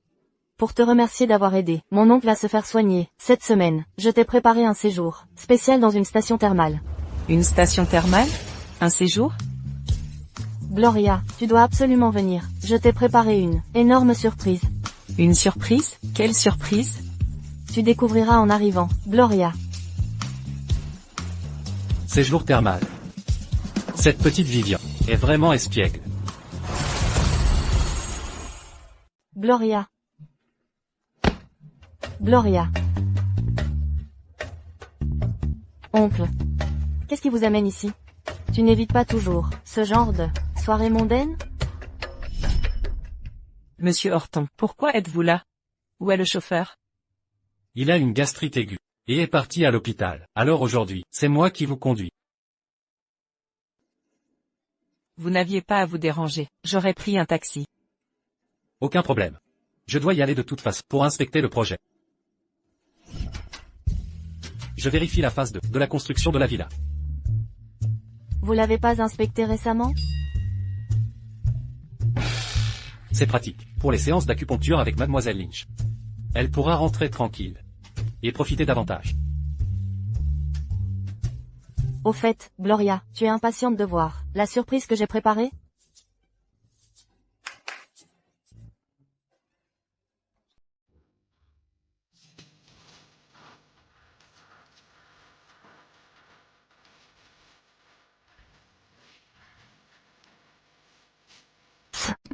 Pour te remercier d'avoir aidé mon oncle à se faire soigner, cette semaine, je t'ai préparé un séjour spécial dans une station thermale. Une station thermale? Un séjour? Gloria, tu dois absolument venir. Je t'ai préparé une énorme surprise. Une surprise? Quelle surprise? Tu découvriras en arrivant, Gloria. Séjour thermal. Cette petite Vivian est vraiment espiègle. Gloria. Gloria. Oncle. Qu'est-ce qui vous amène ici? Tu n'évites pas toujours ce genre de soirée mondaine? Monsieur Horton, pourquoi êtes-vous là? Où est le chauffeur? Il a une gastrite aiguë. Et est parti à l'hôpital. Alors aujourd'hui, c'est moi qui vous conduis. Vous n'aviez pas à vous déranger. J'aurais pris un taxi. Aucun problème. Je dois y aller de toute façon pour inspecter le projet. Je vérifie la phase 2 de la construction de la villa. Vous l'avez pas inspecté récemment? C'est pratique pour les séances d'acupuncture avec Mademoiselle Lynch. Elle pourra rentrer tranquille et profiter davantage. Au fait, Gloria, tu es impatiente de voir la surprise que j'ai préparée?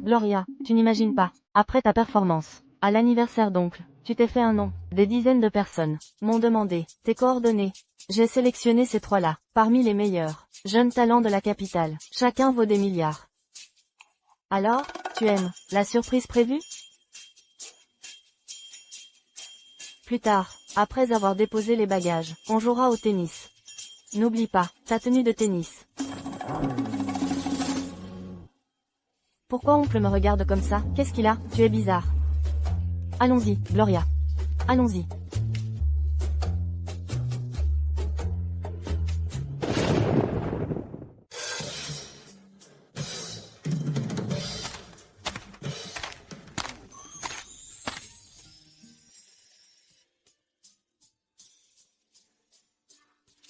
Gloria, tu n'imagines pas. Après ta performance, à l'anniversaire d'oncle, tu t'es fait un nom. Des dizaines de personnes m'ont demandé tes coordonnées. J'ai sélectionné ces trois-là, parmi les meilleurs jeunes talents de la capitale. Chacun vaut des milliards. Alors, tu aimes la surprise prévue? Plus tard, après avoir déposé les bagages, on jouera au tennis. N'oublie pas ta tenue de tennis. Pourquoi oncle me regarde comme ça? Qu'est-ce qu'il a? Tu es bizarre. Allons-y, Gloria. Allons-y.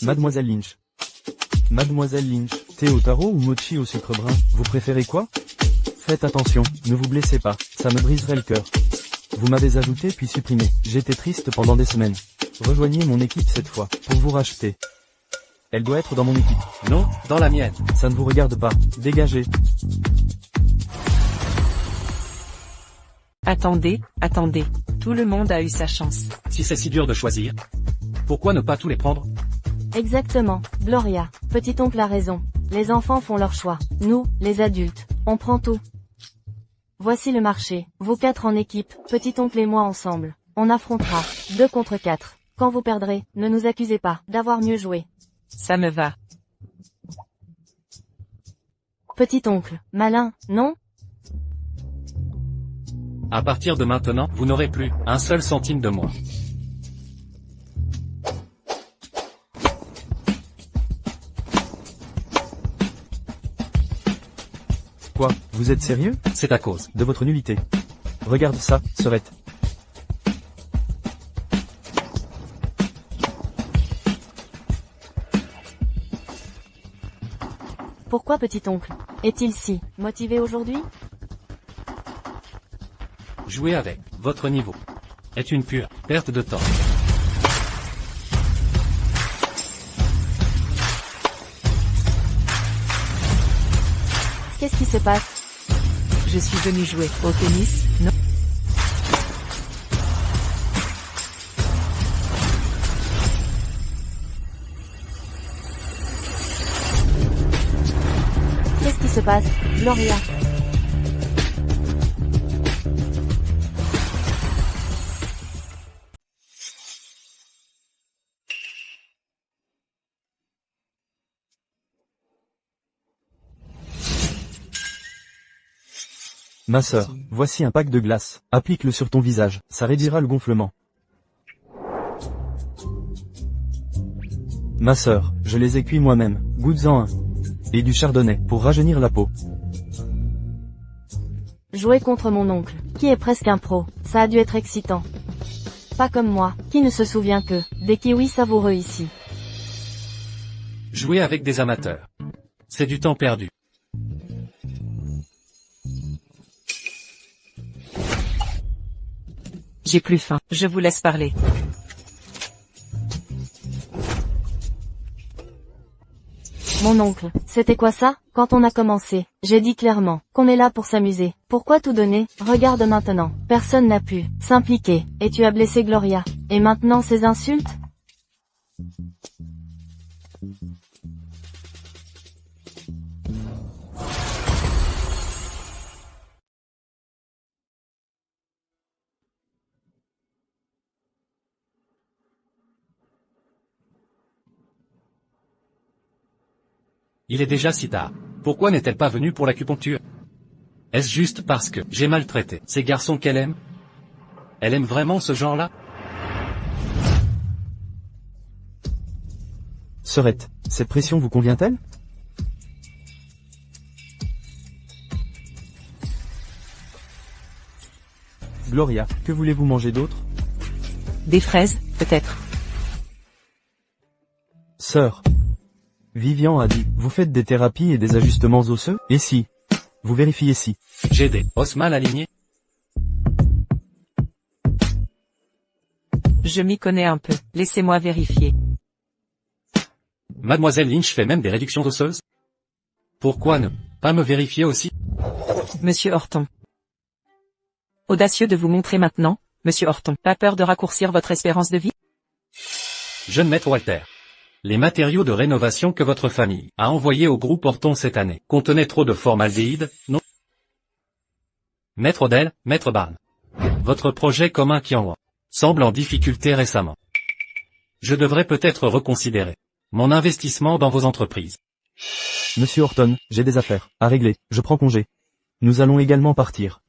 Mademoiselle Lynch. Mademoiselle Lynch, thé au taro ou mochi au sucre brun, vous préférez quoi? Faites attention, ne vous blessez pas, ça me briserait le cœur. Vous m'avez ajouté puis supprimé, j'étais triste pendant des semaines. Rejoignez mon équipe cette fois, pour vous racheter. Elle doit être dans mon équipe. Non, dans la mienne. Ça ne vous regarde pas, dégagez. Attendez, attendez. Tout le monde a eu sa chance. Si c'est si dur de choisir, pourquoi ne pas tous les prendre? Exactement, Gloria. Petit oncle a raison. Les enfants font leur choix. Nous, les adultes, on prend tout. Voici le marché. Vous quatre en équipe, petit oncle et moi ensemble. On affrontera 2 contre 4. Quand vous perdrez, ne nous accusez pas d'avoir mieux joué. Ça me va. Petit oncle, malin, non? À partir de maintenant, vous n'aurez plus un seul centime de moi. Quoi, vous êtes sérieux? C'est à cause De votre nullité. Regarde ça, Serette. Pourquoi petit oncle est-il si motivé aujourd'hui? Jouer avec votre niveau est une pure perte de temps. Qu'est-ce qui se passe? Je suis venu jouer au tennis, non? Qu'est-ce qui se passe, Gloria? Ma sœur, voici un pack de glace. Applique-le sur ton visage, ça réduira le gonflement. Ma sœur, je les ai cuits moi-même. Goûte-en un. Et du chardonnay, pour rajeunir la peau. Jouer contre mon oncle, qui est presque un pro, ça a dû être excitant. Pas comme moi, qui ne se souvient que des kiwis savoureux ici. Jouer avec des amateurs, c'est du temps perdu. J'ai plus faim. Je vous laisse parler. Mon oncle, c'était quoi ça? Quand on a commencé, j'ai dit clairement qu'on est là pour s'amuser. Pourquoi tout donner? Regarde maintenant. Personne n'a pu s'impliquer. Et tu as blessé Gloria. Et maintenant ces insultes? Il est déjà si tard. Pourquoi n'est-elle pas venue pour l'acupuncture? Est-ce juste parce que j'ai maltraité ces garçons qu'elle aime? Elle aime vraiment ce genre-là? Sœurette, cette pression vous convient-elle? Gloria, que voulez-vous manger d'autre? Des fraises, peut-être. Sœur. Vivian a dit, vous faites des thérapies et des ajustements osseux? Et si? Vous vérifiez si. J'ai des os mal alignés? Je m'y connais un peu, laissez-moi vérifier. Mademoiselle Lynch fait même des réductions osseuses? Pourquoi ne pas me vérifier aussi? Monsieur Horton. Audacieux de vous montrer maintenant, Monsieur Horton. Pas peur de raccourcir votre espérance de vie? Jeune maître Walter. Les matériaux de rénovation que votre famille a envoyés au groupe Horton cette année contenaient trop de formaldéhyde, non? Maître Odell, Maître Barnes. Votre projet commun Kianwa semble en difficulté récemment. Je devrais peut-être reconsidérer mon investissement dans vos entreprises. Monsieur Horton, j'ai des affaires à régler, je prends congé. Nous allons également partir.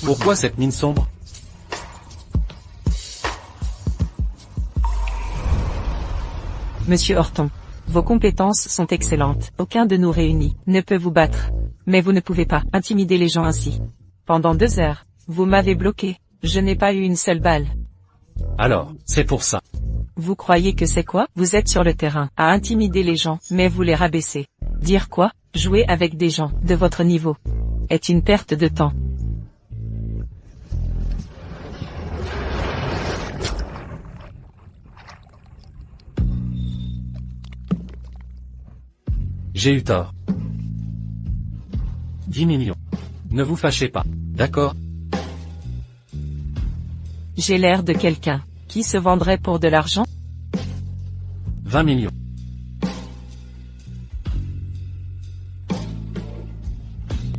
Pourquoi cette mine sombre? Monsieur Horton. Vos compétences sont excellentes. Aucun de nous réunis ne peut vous battre. Mais vous ne pouvez pas intimider les gens ainsi. Pendant 2 heures, vous m'avez bloqué. Je n'ai pas eu une seule balle. Alors, c'est pour ça. Vous croyez que c'est quoi? Vous êtes sur le terrain à intimider les gens, mais vous les rabaissez. Dire quoi? Jouer avec des gens de votre niveau est une perte de temps. J'ai eu tort. 10 millions. Ne vous fâchez pas, d'accord? J'ai l'air de quelqu'un qui se vendrait pour de l'argent? 20 millions.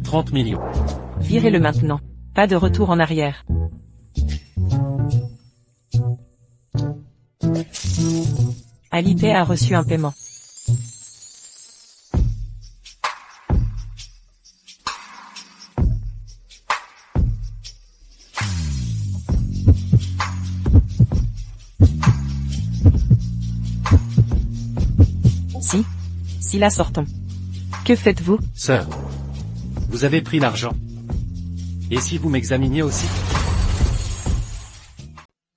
30 millions. Virez-le maintenant. Pas de retour en arrière. Alipay a reçu un paiement. Si là sortons. Que faites-vous? Sœur. Vous avez pris l'argent. Et si vous m'examiniez aussi?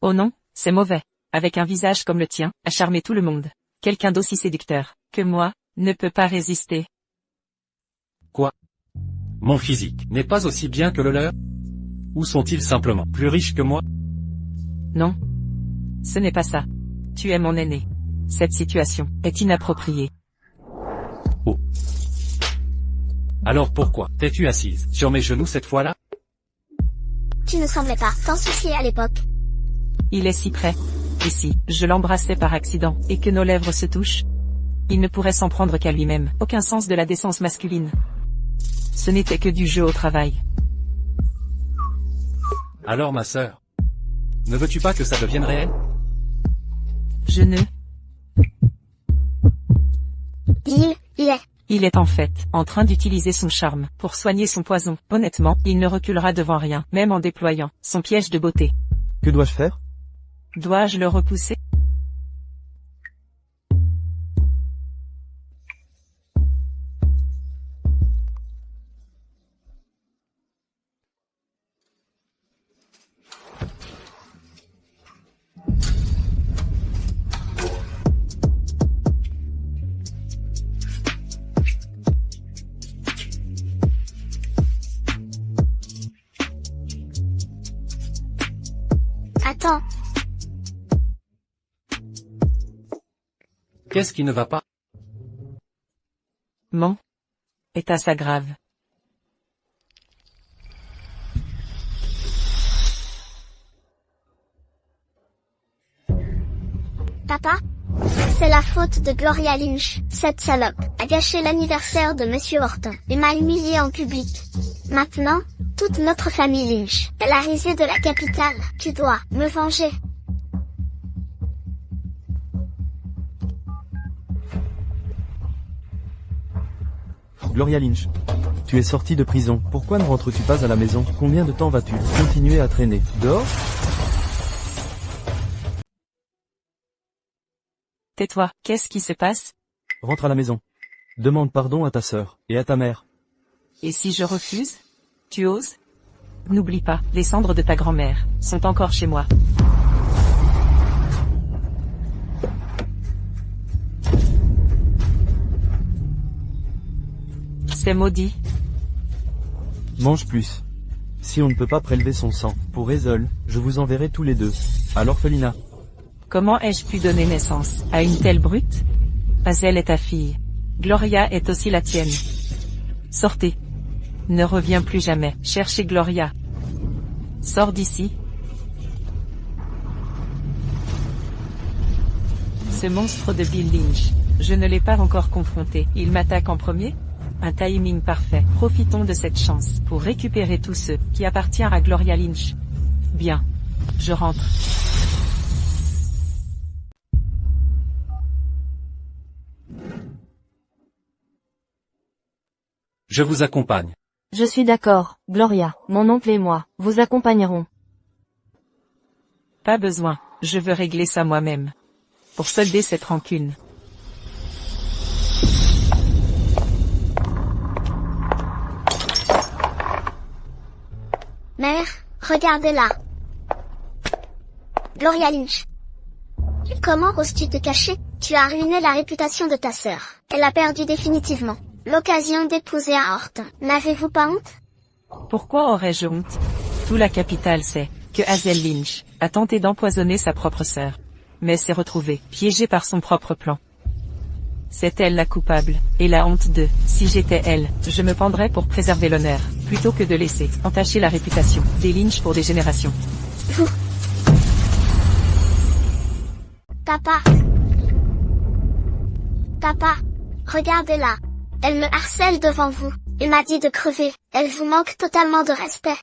Oh non, c'est mauvais. Avec un visage comme le tien, à charmer tout le monde. Quelqu'un d'aussi séducteur que moi ne peut pas résister. Quoi? Mon physique n'est pas aussi bien que le leur? Ou sont-ils simplement plus riches que moi? Non. Ce n'est pas ça. Tu es mon aîné. Cette situation est inappropriée. Oh. Alors pourquoi t'es-tu assise sur mes genoux cette fois-là? Tu ne semblais pas t'en soucier à l'époque. Il est si près. Et si je l'embrassais par accident, et que nos lèvres se touchent? Il ne pourrait s'en prendre qu'à lui-même. Aucun sens de la décence masculine. Ce n'était que du jeu au travail. Alors ma sœur, ne veux-tu pas que ça devienne réel? Je ne... Il est. Il est en fait en train d'utiliser son charme pour soigner son poison. Honnêtement, il ne reculera devant rien, même en déployant son piège de beauté. Que dois-je faire? Dois-je le repousser? Attends. Qu'est-ce qui ne va pas? Mon état s'aggrave. Papa? C'est la faute de Gloria Lynch. Cette salope a gâché l'anniversaire de Monsieur Horton et m'a humilié en public. Maintenant, toute notre famille Lynch est la risée de la capitale. Tu dois me venger. Gloria Lynch. Tu es sortie de prison. Pourquoi ne rentres-tu pas à la maison? Combien de temps vas-tu continuer à traîner dehors? Tais-toi, qu'est-ce qui se passe? Rentre à la maison. Demande pardon à ta sœur et à ta mère. Et si je refuse? Tu oses? N'oublie pas, les cendres de ta grand-mère sont encore chez moi. C'est maudit. Mange plus. Si on ne peut pas prélever son sang, pour Hazel, je vous enverrai tous les deux à l'orphelinat. Comment ai-je pu donner naissance à une telle brute? Hazel est ta fille. Gloria est aussi la tienne. Sortez. Ne reviens plus jamais. Cherchez Gloria. Sors d'ici. Ce monstre de Bill Lynch. Je ne l'ai pas encore confronté. Il m'attaque en premier? Un timing parfait. Profitons de cette chance pour récupérer tout ce qui appartient à Gloria Lynch. Bien. Je rentre. Je vous accompagne. Je suis d'accord, Gloria, mon oncle et moi, vous accompagnerons. Pas besoin, je veux régler ça moi-même. Pour solder cette rancune. Mère, regardez-la. Gloria Lynch. Comment oses-tu te cacher? Tu as ruiné la réputation de ta sœur. Elle a perdu définitivement l'occasion d'épouser un Horton. N'avez-vous pas honte? Pourquoi aurais-je honte? Tout la capitale sait que Hazel Lynch a tenté d'empoisonner sa propre sœur, mais s'est retrouvée piégée par son propre plan. C'est elle la coupable, et la honte de, si j'étais elle, je me pendrais pour préserver l'honneur, plutôt que de laisser entacher la réputation des Lynch pour des générations. Vous. Papa. Papa. Regardez-la. Elle me harcèle devant vous. Elle m'a dit de crever. Elle vous manque totalement de respect.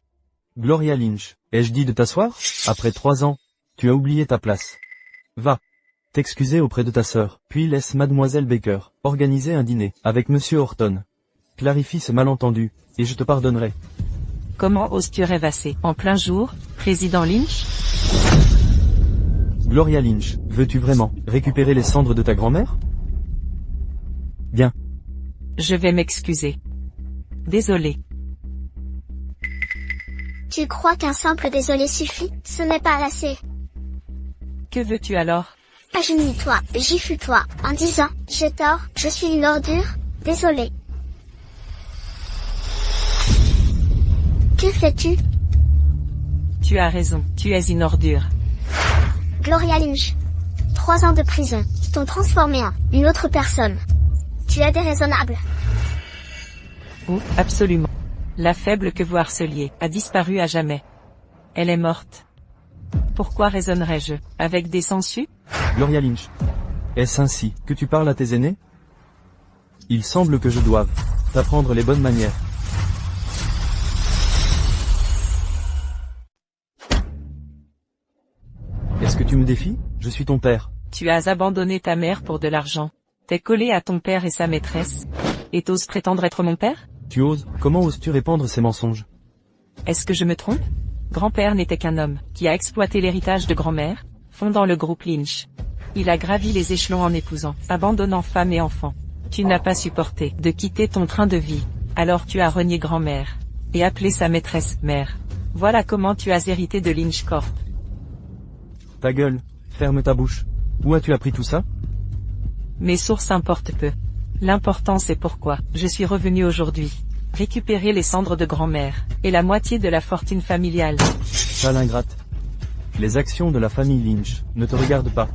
Gloria Lynch, ai-je dit de t'asseoir? Après 3 ans, tu as oublié ta place. Va t'excuser auprès de ta sœur, puis laisse Mademoiselle Baker organiser un dîner avec Monsieur Horton. Clarifie ce malentendu, et je te pardonnerai. Comment oses-tu rêvasser en plein jour, Président Lynch? Gloria Lynch, veux-tu vraiment récupérer les cendres de ta grand-mère? Bien. Je vais m'excuser. Désolé. Tu crois qu'un simple désolé suffit? Ce n'est pas assez. Que veux-tu alors? Agenouille-toi, gifle-toi, en disant, j'ai tort, je suis une ordure, désolé. Que fais-tu? Tu as raison, tu es une ordure. Gloria Lynch. 3 ans de prison t'ont transformé en une autre personne. Tu es déraisonnable. Oh, absolument. La faible que vous harceliez a disparu à jamais. Elle est morte. Pourquoi raisonnerais-je avec des sangsues? Gloria Lynch. Est-ce ainsi que tu parles à tes aînés? Il semble que je doive t'apprendre les bonnes manières. Est-ce que tu me défies? Je suis ton père. Tu as abandonné ta mère pour de l'argent. T'es collé à ton père et sa maîtresse. Et t'oses prétendre être mon père? Tu oses? Comment oses-tu répandre ces mensonges? Est-ce que je me trompe? Grand-père n'était qu'un homme qui a exploité l'héritage de grand-mère, fondant le groupe Lynch. Il a gravi les échelons en épousant, abandonnant femme et enfants. Tu n'as pas supporté de quitter ton train de vie. Alors tu as renié grand-mère. Et appelé sa maîtresse mère. Voilà comment tu as hérité de Lynch Corp. Ta gueule, ferme ta bouche. Où as-tu appris tout ça? Mes sources importent peu. L'important c'est pourquoi je suis revenu aujourd'hui. Récupérer les cendres de grand-mère, et la moitié de la fortune familiale. Sale ingrate. Les actions de la famille Lynch ne te regardent pas.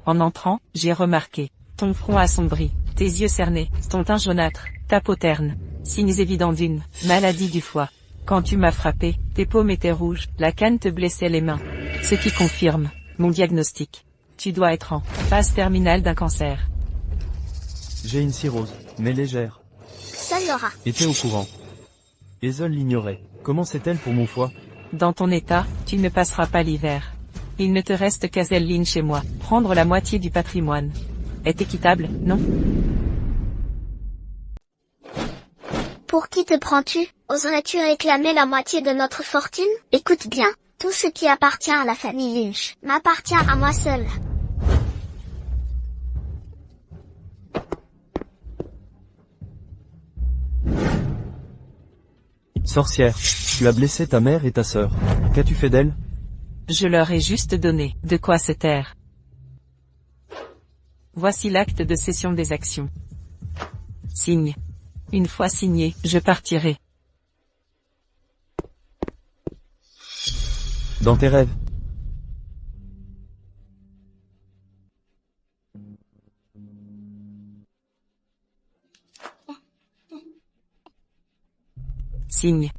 En entrant, j'ai remarqué ton front assombri, tes yeux cernés, ton teint jaunâtre, ta peau terne, signes évidents d'une maladie du foie. Quand tu m'as frappé, tes paumes étaient rouges, la canne te blessait les mains. Ce qui confirme mon diagnostic. Tu dois être en phase terminale d'un cancer. J'ai une cirrhose, mais légère. Seule Laura. Était au courant. Hazel l'ignorait. Comment c'est-elle pour mon foie? Dans ton état, tu ne passeras pas l'hiver. Il ne te reste qu'Hazel Lynch chez moi. Prendre la moitié du patrimoine. Est équitable, non? Pour qui te prends-tu? Oserais-tu réclamer la moitié de notre fortune? Écoute bien, tout ce qui appartient à la famille Lynch m'appartient à moi seul. Sorcière, tu as blessé ta mère et ta sœur. Qu'as-tu fait d'elles? Je leur ai juste donné de quoi se taire. Voici l'acte de cession des actions. Signe. Une fois signé, je partirai. Dans tes rêves. Signe.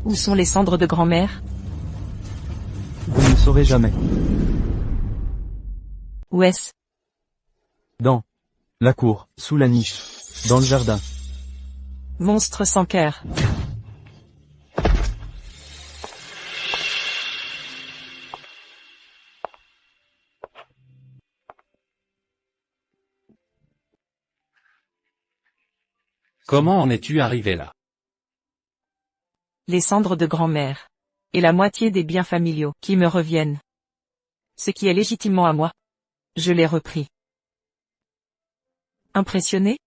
Où sont les cendres de grand-mère? Vous ne saurez jamais. Où est-ce? Dans la cour, sous la niche, dans le jardin. Monstre sans cœur. Comment en es-tu arrivé là? Les cendres de grand-mère. Et la moitié des biens familiaux qui me reviennent. Ce qui est légitimement à moi. Je l'ai repris. Impressionné?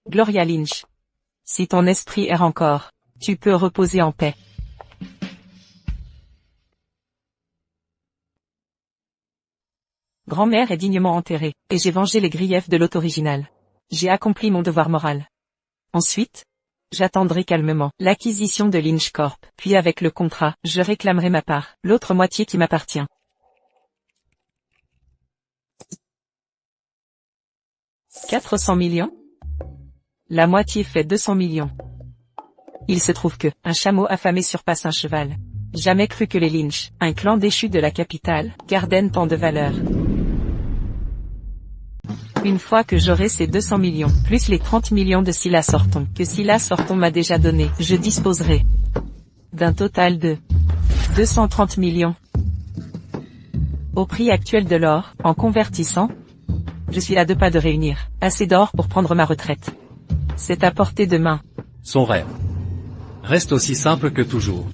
Gloria Lynch. Si ton esprit erre encore, tu peux reposer en paix. Grand-mère est dignement enterrée, et j'ai vengé les griefs de l'hôte original. J'ai accompli mon devoir moral. Ensuite, j'attendrai calmement l'acquisition de Lynch Corp, puis avec le contrat, je réclamerai ma part, l'autre moitié qui m'appartient. 400 millions? La moitié fait 200 millions. Il se trouve que, un chameau affamé surpasse un cheval. Jamais cru que les Lynch, un clan déchu de la capitale, gardaient tant de valeur. Une fois que j'aurai ces 200 millions, plus les 30 millions de Silas Horton, que Silas Horton m'a déjà donné, je disposerai d'un total de 230 millions. Au prix actuel de l'or, en convertissant, je suis à 2 pas de réunir assez d'or pour prendre ma retraite. C'est à portée de main. Son rêve reste aussi simple que toujours.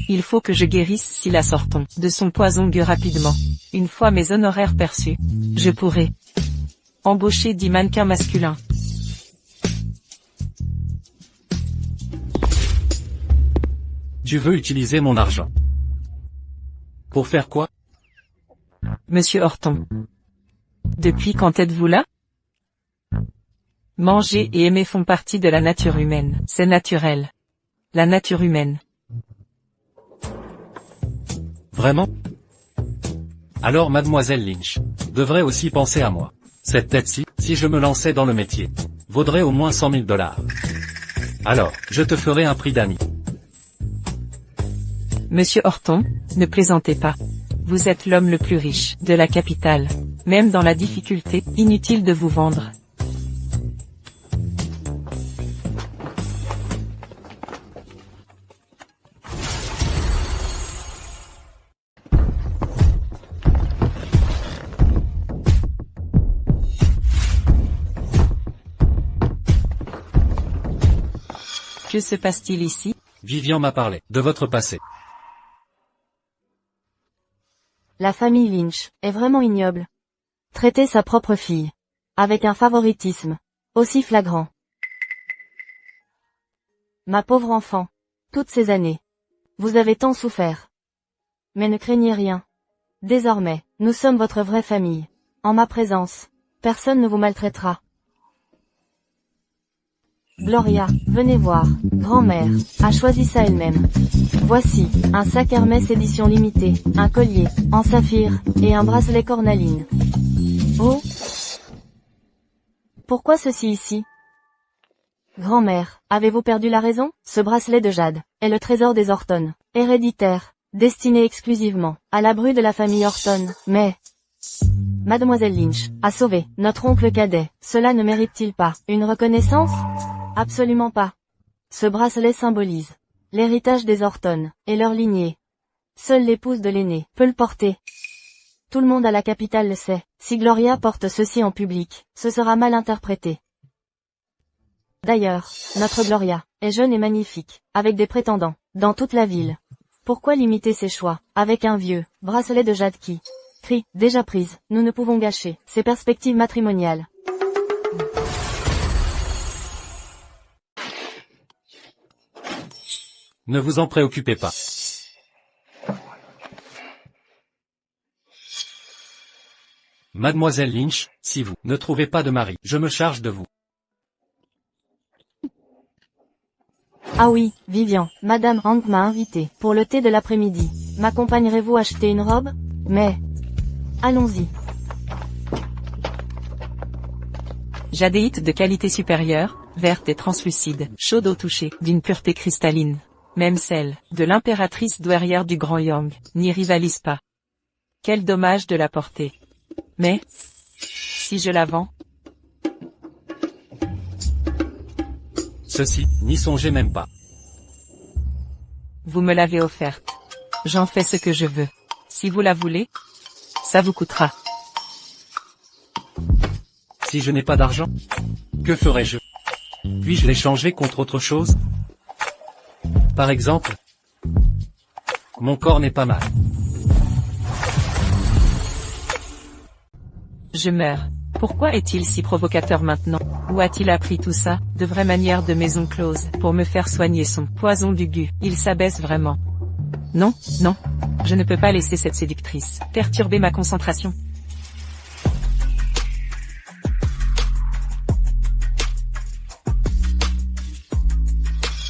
Il faut que je guérisse Silas Horton de son poison gueux rapidement. Une fois mes honoraires perçus, je pourrai embaucher 10 mannequins masculins. Tu veux utiliser mon argent. Pour faire quoi? Monsieur Horton. Depuis quand êtes-vous là? Manger et aimer font partie de la nature humaine. C'est naturel. La nature humaine. Vraiment? Alors mademoiselle Lynch devrait aussi penser à moi. Cette tête-ci, si je me lançais dans le métier, vaudrait au moins 100 000 $. Alors, je te ferai un prix d'ami. Monsieur Horton, ne plaisantez pas. Vous êtes l'homme le plus riche de la capitale. Même dans la difficulté, inutile de vous vendre. Que se passe-t-il ici? Vivian m'a parlé de votre passé. La famille Lynch est vraiment ignoble. Traiter sa propre fille avec un favoritisme aussi flagrant. Ma pauvre enfant, toutes ces années, vous avez tant souffert. Mais ne craignez rien. Désormais, nous sommes votre vraie famille. En ma présence, personne ne vous maltraitera. Gloria, venez voir. Grand-mère a choisi ça elle-même. Voici, un sac Hermès édition limitée, un collier, en saphir, et un bracelet cornaline. Oh! Pourquoi ceci ici? Grand-mère, avez-vous perdu la raison? Ce bracelet de jade est le trésor des Horton. Héréditaire, destiné exclusivement à la bru de la famille Horton, mais... Mademoiselle Lynch a sauvé notre oncle cadet. Cela ne mérite-t-il pas une reconnaissance? Absolument pas. Ce bracelet symbolise l'héritage des Horton et leur lignée. Seule l'épouse de l'aîné peut le porter. Tout le monde à la capitale le sait. Si Gloria porte ceci en public, ce sera mal interprété. D'ailleurs, notre Gloria est jeune et magnifique, avec des prétendants dans toute la ville. Pourquoi limiter ses choix avec un vieux bracelet de jade qui crie déjà prise? Nous ne pouvons gâcher ses perspectives matrimoniales. Ne vous en préoccupez pas. Mademoiselle Lynch, si vous ne trouvez pas de mari, je me charge de vous. Ah oui, Vivian, Madame Hank m'a invité pour le thé de l'après-midi. M'accompagnerez-vous acheter une robe? Mais... allons-y. Jadéite de qualité supérieure, verte et translucide, chaude au toucher, d'une pureté cristalline. Même celle de l'impératrice douairière du Grand Yang n'y rivalise pas. Quel dommage de la porter. Mais, si je la vends? Ceci, n'y songez même pas. Vous me l'avez offerte. J'en fais ce que je veux. Si vous la voulez, ça vous coûtera. Si je n'ai pas d'argent, que ferai-je? Puis-je l'échanger contre autre chose? Par exemple, mon corps n'est pas mal. Je meurs. Pourquoi est-il si provocateur maintenant? Où a-t-il appris tout ça? De vraies manières de maison close, pour me faire soigner son poison du gu. Il s'abaisse vraiment. Non, non. Je ne peux pas laisser cette séductrice perturber ma concentration.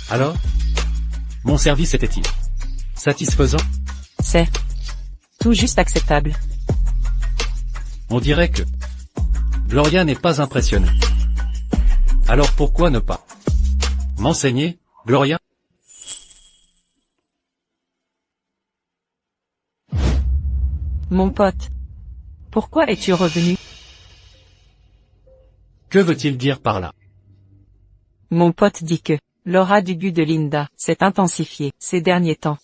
Alors? Mon service était-il satisfaisant? C'est tout juste acceptable. On dirait que Gloria n'est pas impressionnée. Alors pourquoi ne pas m'enseigner, Gloria? Mon pote. Pourquoi es-tu revenu? Que veut-il dire par là? Mon pote dit que l'aura du gu de Linda s'est intensifiée ces derniers temps.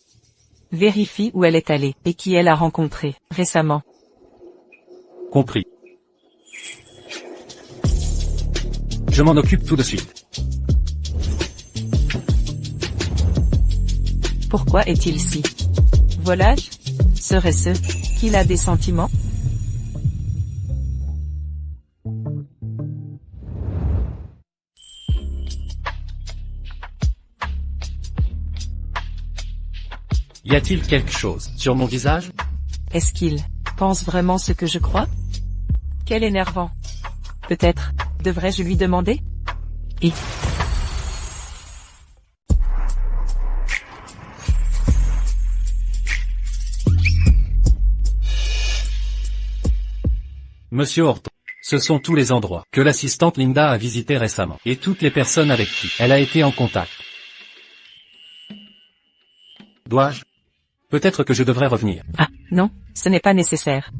Vérifie où elle est allée et qui elle a rencontré récemment. Compris. Je m'en occupe tout de suite. Pourquoi est-il si volage? Serait-ce qu'il a des sentiments? Y a-t-il quelque chose sur mon visage? Est-ce qu'il pense vraiment ce que je crois? Quel énervant. Peut-être devrais-je lui demander? Et Monsieur Horton, ce sont tous les endroits que l'assistante Linda a visités récemment, et toutes les personnes avec qui elle a été en contact. Dois-je? Peut-être que je devrais revenir. ah, non, ce n'est pas nécessaire.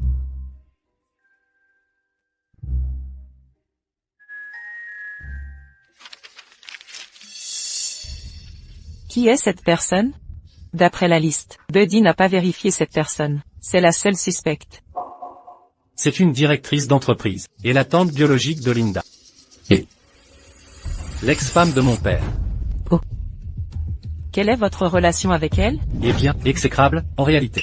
Qui est cette personne? D'après la liste, Buddy n'a pas vérifié cette personne. C'est la seule suspecte. C'est une directrice d'entreprise, et la tante biologique de Linda. Et l'ex-femme de mon père. Oh. Quelle est votre relation avec elle? Eh bien, exécrable, en réalité.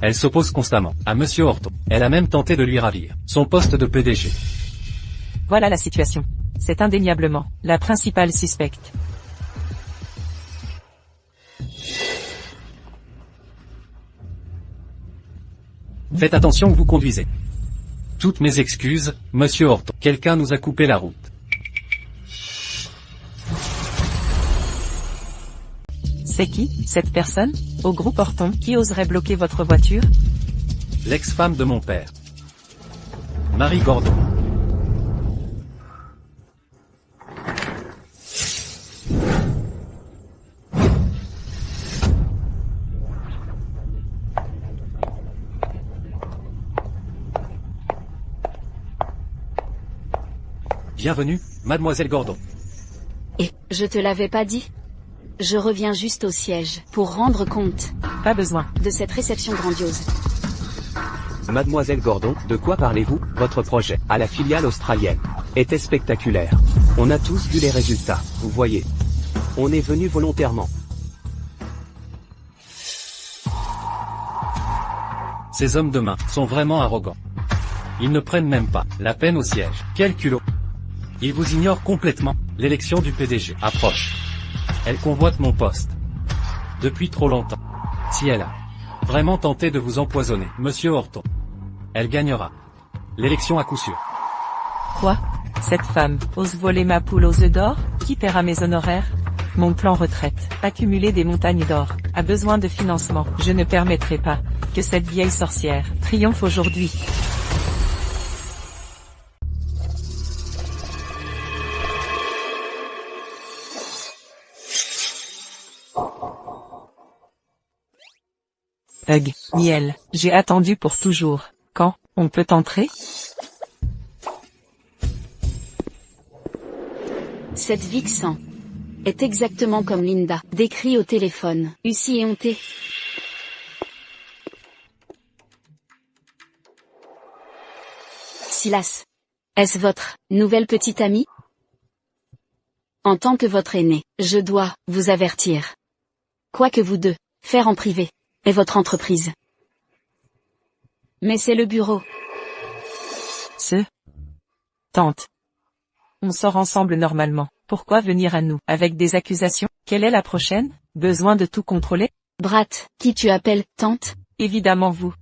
Elle s'oppose constamment à Monsieur Horton. Elle a même tenté de lui ravir son poste de PDG. Voilà la situation. C'est indéniablement la principale suspecte. Faites attention où vous conduisez. Toutes mes excuses, Monsieur Horton. Quelqu'un nous a coupé la route. C'est qui, cette personne? Au groupe Horton, qui oserait bloquer votre voiture? L'ex-femme de mon père. Marie Gordon. Bienvenue, mademoiselle Gordon. Et, je te l'avais pas dit? Je reviens juste au siège, pour rendre compte Pas besoin. de cette réception grandiose. Mademoiselle Gordon, de quoi parlez-vous? Votre projet, à la filiale australienne, était spectaculaire. On a tous vu les résultats, vous voyez. On est venu volontairement. Ces hommes de main sont vraiment arrogants. Ils ne prennent même pas la peine au siège. Quel culot! Ils vous ignorent complètement. L'élection du PDG approche. Elle convoite mon poste. Depuis trop longtemps. Si elle a vraiment tenté de vous empoisonner, monsieur Horton, elle gagnera l'élection à coup sûr. Quoi? Cette femme ose voler ma poule aux œufs d'or? Qui paiera mes honoraires? Mon plan retraite, accumuler des montagnes d'or, a besoin de financement. Je ne permettrai pas que cette vieille sorcière triomphe aujourd'hui. Hug, miel, j'ai attendu pour toujours. Quand on peut entrer? Cette Vixen est exactement comme Linda, décrit au téléphone, Ussi et honté. Silas. Est-ce votre nouvelle petite amie? En tant que votre aîné, je dois vous avertir. Quoi que vous deux faire en privé est votre entreprise. Mais c'est le bureau. Tante. On sort ensemble normalement. Pourquoi venir à nous avec des accusations? Quelle est la prochaine? Besoin de tout contrôler? Brat, qui tu appelles tante? Évidemment vous.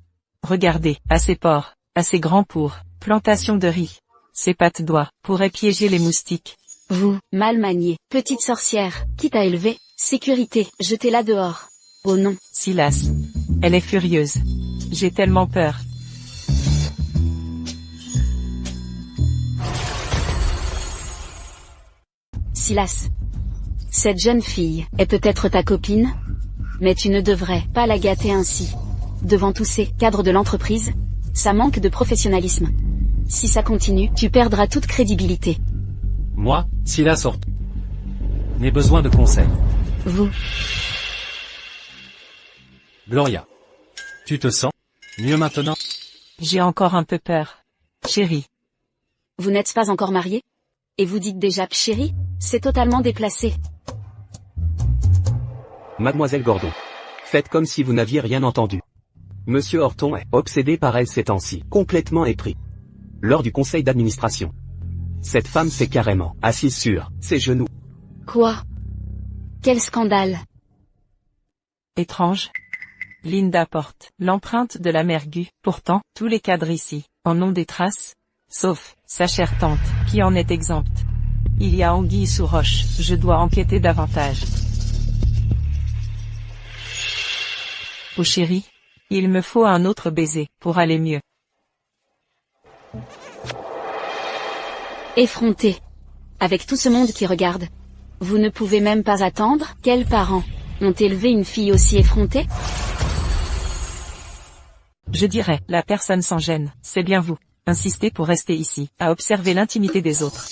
Regardez, assez porc, assez grand pour plantation de riz. Ces pattes d'oie pourraient piéger les moustiques. Vous, mal maniée, petite sorcière, qui t'a élevé? Sécurité, jetez-la dehors. Oh non. Silas. Elle est furieuse. J'ai tellement peur. Silas. Cette jeune fille est peut-être ta copine? Mais tu ne devrais pas la gâter ainsi. Devant tous ces cadres de l'entreprise, ça manque de professionnalisme. Si ça continue, tu perdras toute crédibilité. Moi, Silas Horton, n'ai besoin de conseils. Vous. Gloria. Tu te sens mieux maintenant? J'ai encore un peu peur. Chérie. Vous n'êtes pas encore marié? Et vous dites déjà chérie? C'est totalement déplacé. Mademoiselle Gordon. Faites comme si vous n'aviez rien entendu. Monsieur Horton est obsédé par elle ces temps-ci, complètement épris. Lors du conseil d'administration. Cette femme s'est carrément assise sur ses genoux. Quoi? Quel scandale! Étrange. Linda porte l'empreinte de la mère Gu. Pourtant, tous les cadres ici en ont des traces. Sauf sa chère tante, qui en est exempte. Il y a anguille sous roche, je dois enquêter davantage. Oh chérie, il me faut un autre baiser, pour aller mieux. Effronté. Avec tout ce monde qui regarde. Vous ne pouvez même pas attendre? Quels parents ont élevé une fille aussi effrontée? Je dirais, la personne sans gêne, c'est bien vous. Insistez pour rester ici, à observer l'intimité des autres.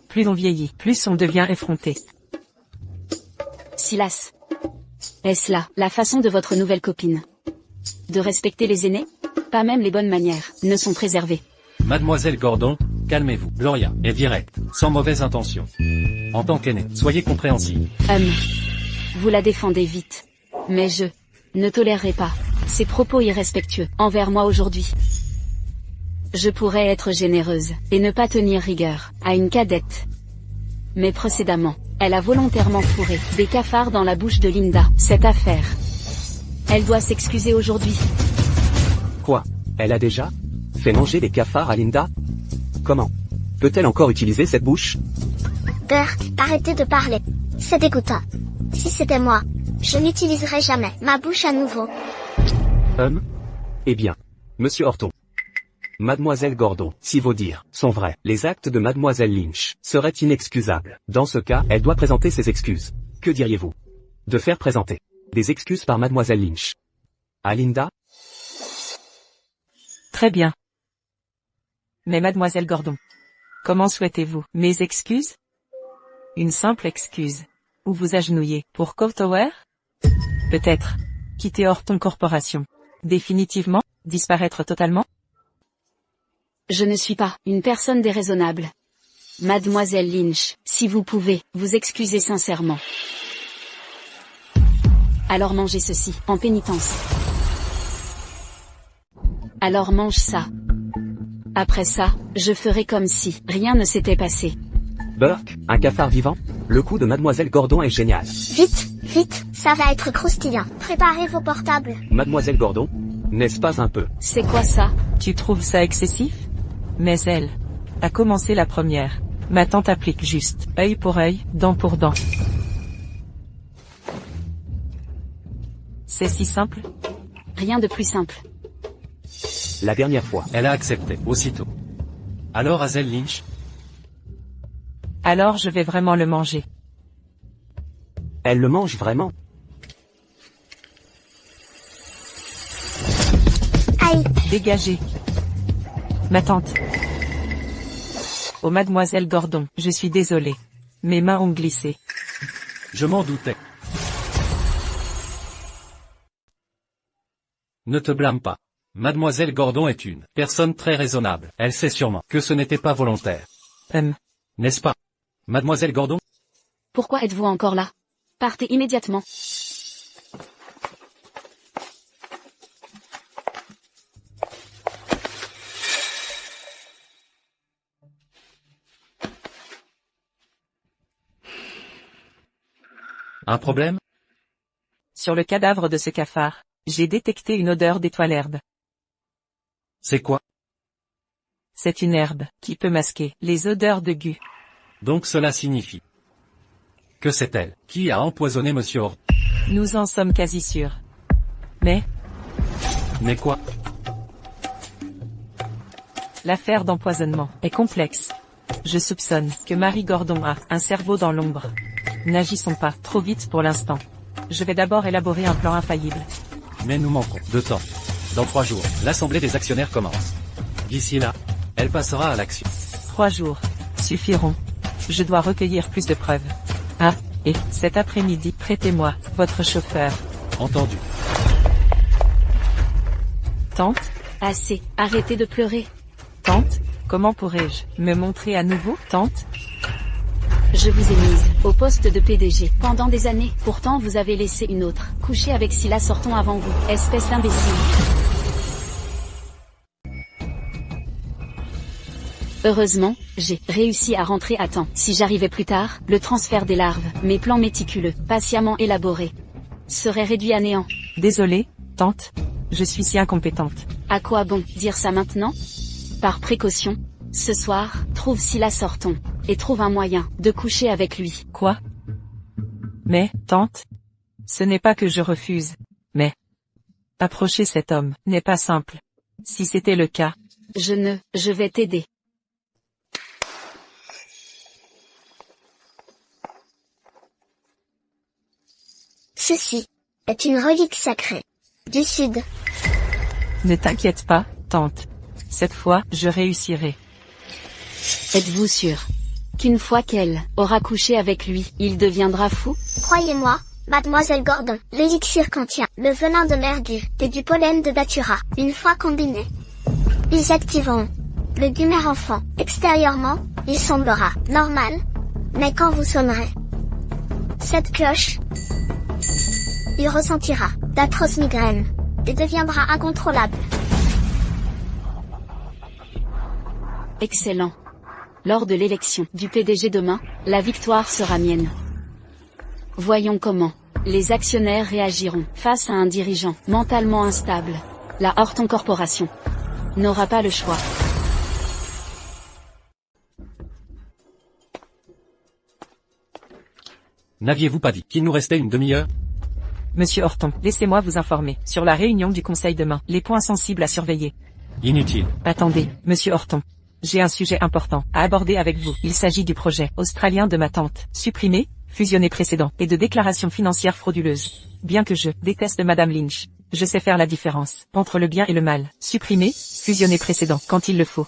Plus on vieillit, plus on devient effronté. Silas. Est-ce là, la façon de votre nouvelle copine? De respecter les aînés? Pas même les bonnes manières ne sont préservées. Mademoiselle Gordon, calmez-vous. Gloria est directe, sans mauvaise intention. En tant qu'aînée, soyez compréhensive. Vous la défendez vite. Mais je ne tolérerai pas ces propos irrespectueux envers moi aujourd'hui. Je pourrais être généreuse et ne pas tenir rigueur à une cadette. Mais précédemment, elle a volontairement fourré des cafards dans la bouche de Linda. Cette affaire. Elle doit s'excuser aujourd'hui. Quoi? Elle a déjà fait manger des cafards à Linda? Comment peut-elle encore utiliser cette bouche? Burke, arrêtez de parler. C'est dégoûtant. Si c'était moi, Je n'utiliserai jamais ma bouche à nouveau. Eh bien. Monsieur Horton. Mademoiselle Gordon, si vos dires sont vrais, les actes de Mademoiselle Lynch seraient inexcusables. Dans ce cas, elle doit présenter ses excuses. Que diriez-vous de faire présenter des excuses par Mademoiselle Lynch à Linda? Très bien. Mais Mademoiselle Gordon, comment souhaitez-vous mes excuses? Une simple excuse. Ou vous agenouiller pour Courtower? Peut-être. Quitter Horton Corporation. Définitivement? Disparaître totalement? Je ne suis pas une personne déraisonnable. Mademoiselle Lynch, si vous pouvez, vous excuser sincèrement. Alors mangez ceci, en pénitence. Alors mange ça. Après ça, je ferai comme si rien ne s'était passé. Burke, un cafard vivant? Le coup de Mademoiselle Gordon est génial. Vite, vite, ça va être croustillant. Préparez vos portables. Mademoiselle Gordon? N'est-ce pas un peu? C'est quoi ça? Tu trouves ça excessif? Mais elle a commencé la première. Ma tante applique juste, œil pour œil, dent pour dent. C'est si simple? Rien de plus simple. La dernière fois. Elle a accepté, aussitôt. Alors Hazel Lynch? Alors je vais vraiment le manger. Elle le mange vraiment? Aïe, Dégagez. Ma tante. Oh Mademoiselle Gordon, je suis désolée. Mes mains ont glissé. Je m'en doutais. Ne te blâme pas. Mademoiselle Gordon est une personne très raisonnable. Elle sait sûrement que ce n'était pas volontaire. N'est-ce pas, Mademoiselle Gordon? Pourquoi êtes-vous encore là? Partez immédiatement. Un problème? Sur le cadavre de ce cafard, j'ai détecté une odeur d'étoile herbe. C'est quoi? C'est une herbe qui peut masquer les odeurs de gu. Donc cela signifie que c'est elle qui a empoisonné Monsieur Horton. Nous en sommes quasi sûrs. Mais, Mais quoi? l'affaire d'empoisonnement est complexe. Je soupçonne que Marie Gordon a un cerveau dans l'ombre. N'agissons pas trop vite pour l'instant. Je vais d'abord élaborer un plan infaillible. Mais nous manquons de temps. Dans 3 jours, l'assemblée des actionnaires commence. D'ici là, elle passera à l'action. 3 jours suffiront. Je dois recueillir plus de preuves. Ah, et cet après-midi, prêtez-moi votre chauffeur. Entendu. Tante, Assez, arrêtez de pleurer. tante, comment pourrais-je me montrer à nouveau, tante? Je vous ai mise au poste de PDG pendant des années. Pourtant vous avez laissé une autre coucher avec Silas Horton avant vous, espèce d'imbécile. Heureusement, j'ai réussi à rentrer à temps. Si j'arrivais plus tard, le transfert des larves, mes plans méticuleux, patiemment élaborés, serait réduit à néant. Désolée, tante, je suis si incompétente. À quoi bon dire ça maintenant? Par précaution, ce soir, trouve Silas Horton, et trouve un moyen de coucher avec lui. Quoi? Mais, tante, ce n'est pas que je refuse, mais approcher cet homme n'est pas simple. Si c'était le cas, Je vais t'aider. ceci est une relique sacrée du Sud. ne t'inquiète pas, tante. Cette fois, je réussirai. Êtes-vous sûr qu'une fois qu'elle aura couché avec lui, il deviendra fou? Croyez-moi, Mademoiselle Gordon, l'élixir contient le venin de mergu et du pollen de datura. Une fois combinés, ils activeront le gumer enfant. Extérieurement, il semblera normal, mais quand vous sonnerez cette cloche, il ressentira d'atroces migraines et deviendra incontrôlable. Excellent. Lors de l'élection du PDG demain, la victoire sera mienne. Voyons comment les actionnaires réagiront face à un dirigeant mentalement instable. La Horton Corporation n'aura pas le choix. N'aviez-vous pas dit qu'il nous restait une demi-heure? Monsieur Horton, laissez-moi vous informer sur la réunion du conseil demain, les points sensibles à surveiller. Inutile. Attendez, Monsieur Horton. J'ai un sujet important à aborder avec vous. Il s'agit du projet australien de ma tante, supprimé, fusionné précédent, et de déclarations financières frauduleuses. Bien que je déteste Madame Lynch, je sais faire la différence entre le bien et le mal. Supprimer, fusionner précédent, quand il le faut.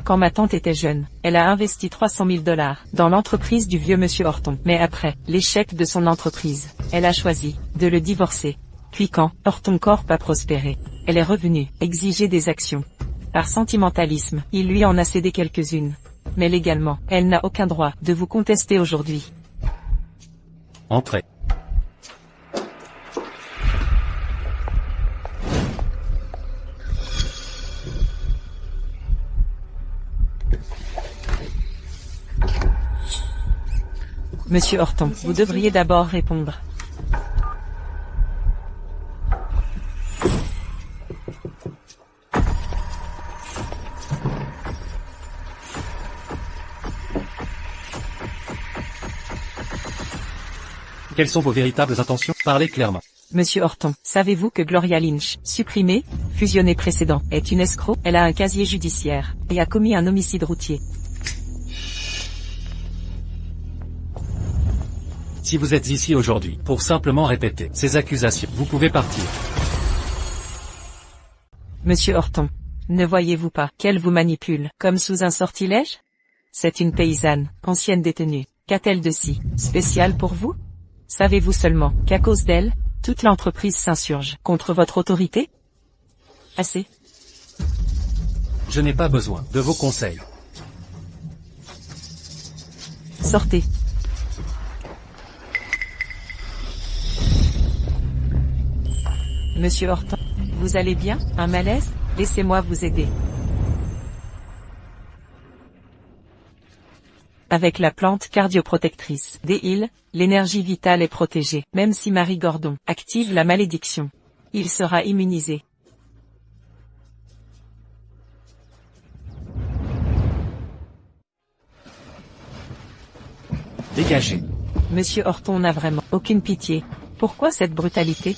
Quand ma tante était jeune, elle a investi 300 000 $ dans l'entreprise du vieux monsieur Horton. Mais après l'échec de son entreprise, elle a choisi de le divorcer. Puis quand Horton Corp a prospéré, elle est revenue exiger des actions. Par sentimentalisme, il lui en a cédé quelques-unes. Mais légalement, elle n'a aucun droit de vous contester aujourd'hui. Entrez. Monsieur Horton, vous devriez d'abord répondre. Quelles sont vos véritables intentions? Parlez clairement. Monsieur Horton, savez-vous que Gloria Lynch, supprimée, fusionnée précédent, est une escroc? Elle a un casier judiciaire, et a commis un homicide routier. Si vous êtes ici aujourd'hui pour simplement répéter ces accusations, vous pouvez partir. Monsieur Horton, ne voyez-vous pas qu'elle vous manipule, comme sous un sortilège? C'est une paysanne, ancienne détenue. Qu'a-t-elle de si spécial pour vous? Savez-vous seulement qu'à cause d'elle, toute l'entreprise s'insurge contre votre autorité? Assez. Je n'ai pas besoin de vos conseils. Sortez. Monsieur Horton, vous allez bien? Un malaise? Laissez-moi vous aider. Avec la plante cardioprotectrice DHEAL, l'énergie vitale est protégée. Même si Marie Gordon active la malédiction, il sera immunisé. Dégagez. Monsieur Horton n'a vraiment aucune pitié. Pourquoi cette brutalité?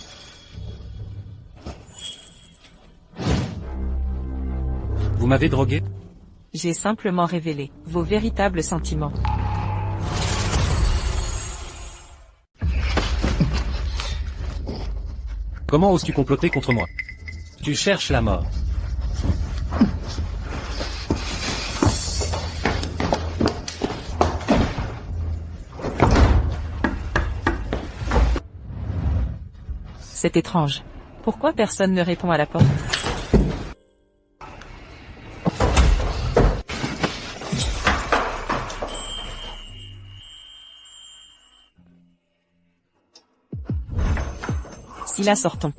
Vous m'avez drogué? J'ai simplement révélé vos véritables sentiments. Comment oses-tu comploter contre moi? Tu cherches la mort. C'est étrange. Pourquoi personne ne répond à la porte? Silas Horton.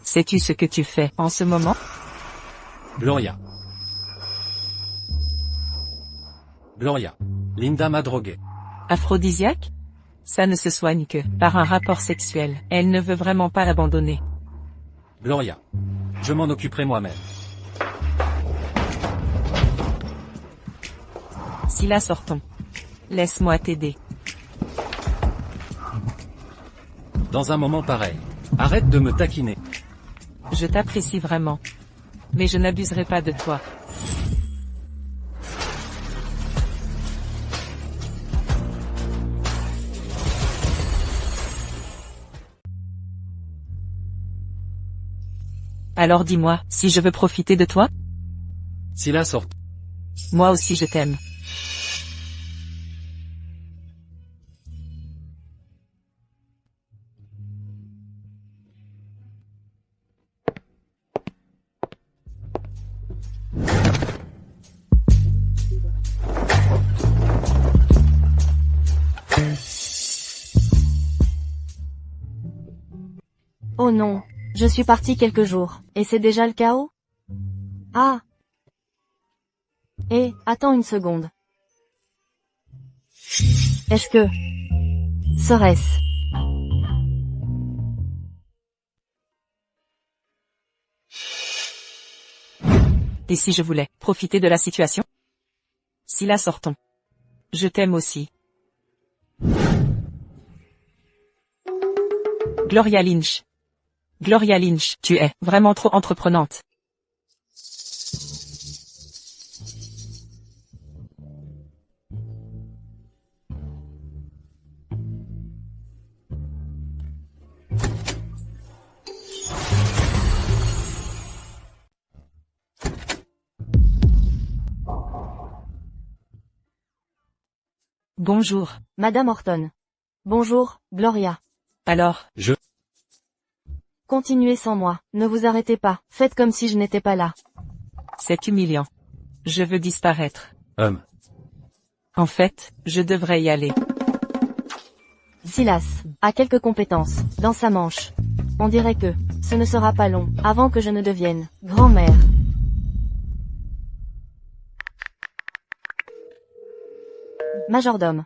Sais-tu ce que tu fais en ce moment? Gloria. Gloria. Linda m'a drogué. Aphrodisiaque? Ça ne se soigne que par un rapport sexuel. Elle ne veut vraiment pas l'abandonner. Gloria. Je m'en occuperai moi-même. Silas Horton. Laisse-moi t'aider. Dans un moment pareil. Arrête de me taquiner. Je t'apprécie vraiment. Mais je n'abuserai pas de toi. Alors dis-moi, si je veux profiter de toi? Silas Horton. Moi aussi je t'aime. Oh non, je suis partie quelques jours, et c'est déjà le chaos? Ah! Attends une seconde. Est-ce que... Serait-ce... Et si je voulais profiter de la situation? Silas Horton. Je t'aime aussi. Gloria Lynch. Gloria Lynch, tu es vraiment trop entreprenante. Bonjour. Madame Horton. Bonjour, Gloria. Alors, Continuez sans moi, ne vous arrêtez pas, faites comme si je n'étais pas là. c'est humiliant. Je veux disparaître. En fait, je devrais y aller. Silas a quelques compétences, dans sa manche. On dirait que, ce ne sera pas long, avant que je ne devienne grand-mère. Majordome.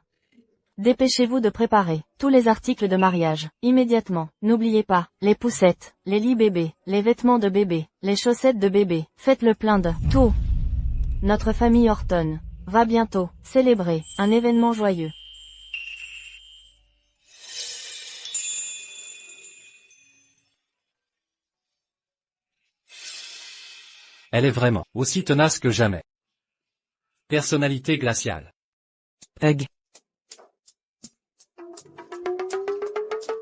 Dépêchez-vous de préparer tous les articles de mariage, immédiatement. N'oubliez pas, les poussettes, les lits bébés, les vêtements de bébé, les chaussettes de bébé, faites le plein de tout. Notre famille Horton va bientôt célébrer un événement joyeux. Elle est vraiment aussi tenace que jamais. Personnalité glaciale. Hug.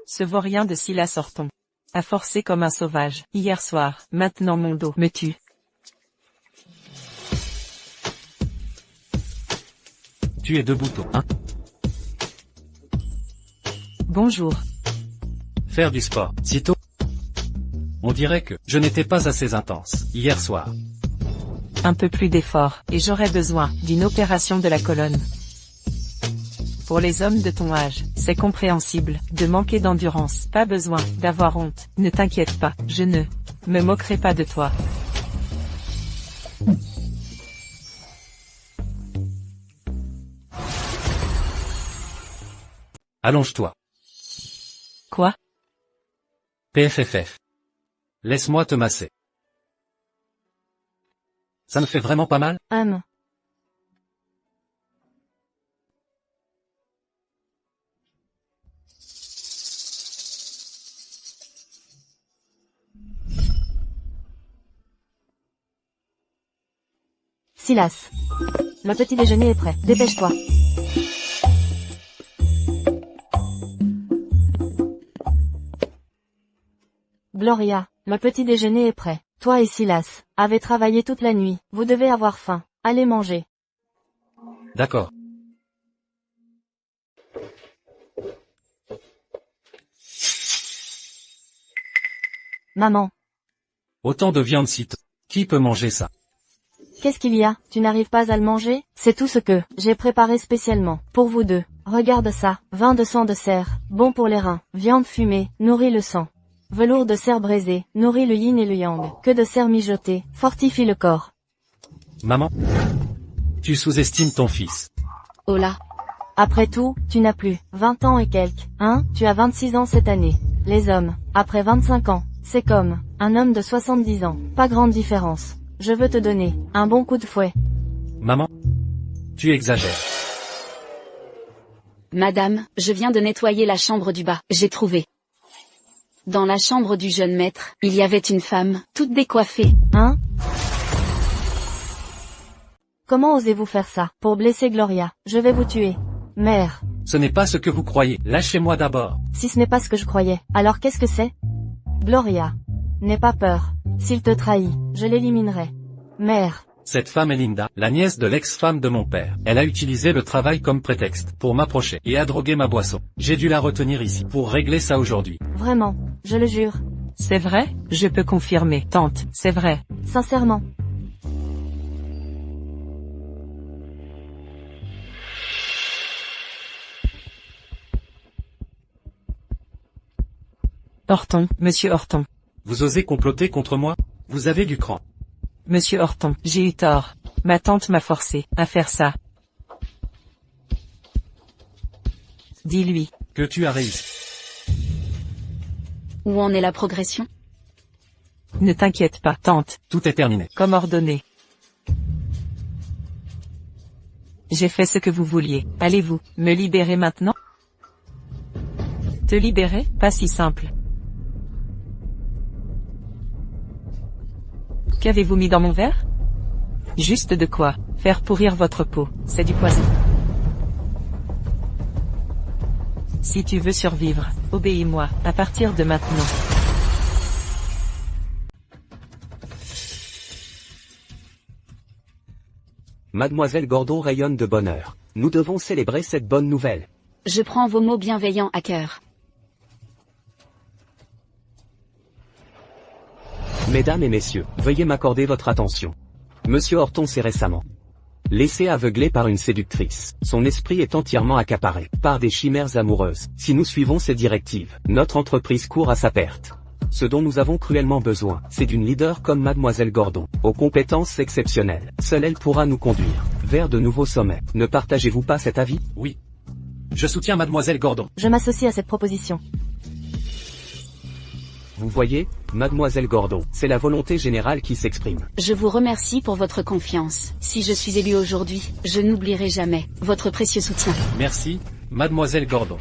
Ce vaurien de Silas Horton a forcé comme un sauvage, hier soir, maintenant mon dos me tue. Tu es de bouton. Bonjour. Faire du sport, sitôt. On dirait que je n'étais pas assez intense, hier soir. Un peu plus d'effort, et j'aurais besoin d'une opération de la colonne. Pour les hommes de ton âge, c'est compréhensible de manquer d'endurance. Pas besoin d'avoir honte. Ne t'inquiète pas, je ne me moquerai pas de toi. Allonge-toi. Quoi? PFFF. Laisse-moi te masser. Ça ne fait vraiment pas mal? Silas. Le petit déjeuner est prêt, dépêche-toi. Gloria, le petit déjeuner est prêt. Toi et Silas avez travaillé toute la nuit, vous devez avoir faim. Allez manger. D'accord. Maman. Autant de viande sitôt. Qui peut manger ça? Qu'est-ce qu'il y a? Tu n'arrives pas à le manger? C'est tout ce que j'ai préparé spécialement pour vous deux. Regarde ça, vin de sang de cerf, bon pour les reins, viande fumée, nourrit le sang. Velours de cerf braisé, nourrit le yin et le yang, que de cerf mijoté, fortifie le corps. Maman? Tu sous-estimes ton fils. Oh là. Après tout, tu n'as plus 20 ans et quelques, hein? Tu as 26 ans cette année. Les hommes, après 25 ans, c'est comme un homme de 70 ans, pas grande différence. Je veux te donner un bon coup de fouet. Maman? Tu exagères. Madame, je viens de nettoyer la chambre du bas, j'ai trouvé. Dans la chambre du jeune maître, il y avait une femme, toute décoiffée. Hein? Comment osez-vous faire ça? Pour blesser Gloria, je vais vous tuer. Mère. Ce n'est pas ce que vous croyez. Lâchez-moi d'abord. Si ce n'est pas ce que je croyais, alors qu'est-ce que c'est? Gloria. N'aie pas peur. S'il te trahit, je l'éliminerai. Mère. Cette femme est Linda, la nièce de l'ex-femme de mon père. Elle a utilisé le travail comme prétexte pour m'approcher et a drogué ma boisson. J'ai dû la retenir ici pour régler ça aujourd'hui. Vraiment, je le jure. C'est vrai? Je peux confirmer, tante, c'est vrai. Sincèrement. Horton, monsieur Horton. Vous osez comploter contre moi? Vous avez du cran. Monsieur Horton, j'ai eu tort. Ma tante m'a forcé à faire ça. Dis-lui. Que tu as réussi. Où en est la progression? Ne t'inquiète pas, tante. Tout est terminé. Comme ordonné. J'ai fait ce que vous vouliez. Allez-vous me libérer maintenant? Te libérer? Pas si simple. Qu'avez-vous mis dans mon verre? Juste de quoi faire pourrir votre peau, c'est du poison. Si tu veux survivre, obéis-moi, à partir de maintenant. Mademoiselle Gordon rayonne de bonheur. Nous devons célébrer cette bonne nouvelle. Je prends vos mots bienveillants à cœur. Mesdames et messieurs, veuillez m'accorder votre attention. Monsieur Horton s'est récemment laissé aveugler par une séductrice. Son esprit est entièrement accaparé par des chimères amoureuses. Si nous suivons ces directives, notre entreprise court à sa perte. Ce dont nous avons cruellement besoin, c'est d'une leader comme Mademoiselle Gordon, aux compétences exceptionnelles. Seule elle pourra nous conduire vers de nouveaux sommets. Ne partagez-vous pas cet avis? Oui. Je soutiens Mademoiselle Gordon. Je m'associe à cette proposition. Vous voyez, Mademoiselle Gordon, c'est la volonté générale qui s'exprime. Je vous remercie pour votre confiance. Si je suis élu aujourd'hui, je n'oublierai jamais votre précieux soutien. Merci, Mademoiselle Gordon.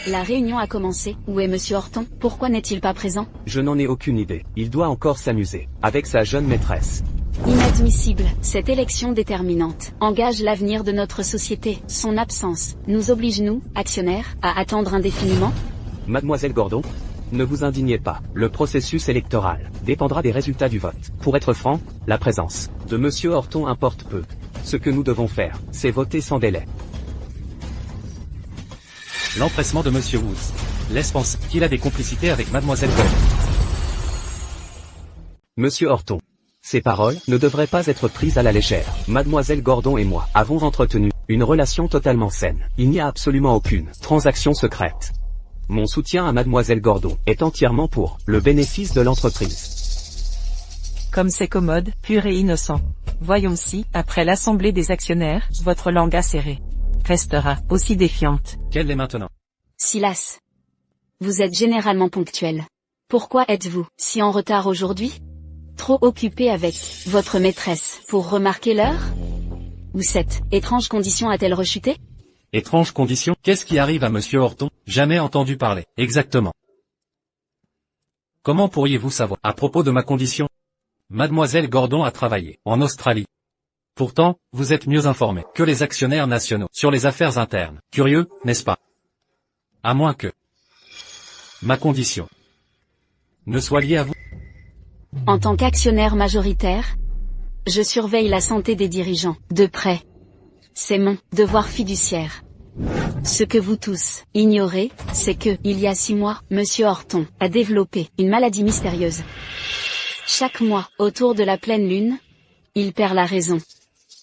La réunion a commencé. Où est Monsieur Horton? Pourquoi n'est-il pas présent? Je n'en ai aucune idée. Il doit encore s'amuser avec sa jeune maîtresse. Inadmissible. Cette élection déterminante engage l'avenir de notre société. Son absence nous oblige, nous, actionnaires, à attendre indéfiniment. Mademoiselle Gordon, ne vous indignez pas. Le processus électoral dépendra des résultats du vote. Pour être franc, la présence de Monsieur Horton importe peu. Ce que nous devons faire, c'est voter sans délai. L'empressement de Monsieur Woods laisse penser qu'il a des complicités avec Mademoiselle Gordon. Monsieur Horton, ces paroles ne devraient pas être prises à la légère. Mademoiselle Gordon et moi avons entretenu une relation totalement saine. Il n'y a absolument aucune transaction secrète. Mon soutien à Mademoiselle Gordon est entièrement pour le bénéfice de l'entreprise. Comme c'est commode, pur et innocent. Voyons si, après l'assemblée des actionnaires, votre langue acérée restera aussi défiante. Qu'elle l'est maintenant. Silas. Vous êtes généralement ponctuel. Pourquoi êtes-vous si en retard aujourd'hui? Trop occupé avec votre maîtresse pour remarquer l'heure? Ou cette étrange condition a-t-elle rechuté? Étrange condition. Qu'est-ce qui arrive à Monsieur Horton? Jamais entendu parler. Exactement. Comment pourriez-vous savoir à propos de ma condition? Mademoiselle Gordon a travaillé en Australie. Pourtant, vous êtes mieux informé que les actionnaires nationaux sur les affaires internes. Curieux, n'est-ce pas? À moins que ma condition ne soit liée à vous. En tant qu'actionnaire majoritaire, je surveille la santé des dirigeants de près. C'est mon devoir fiduciaire. Ce que vous tous ignorez, c'est que, il y a 6 mois, Monsieur Horton a développé une maladie mystérieuse. Chaque mois, autour de la pleine lune, il perd la raison.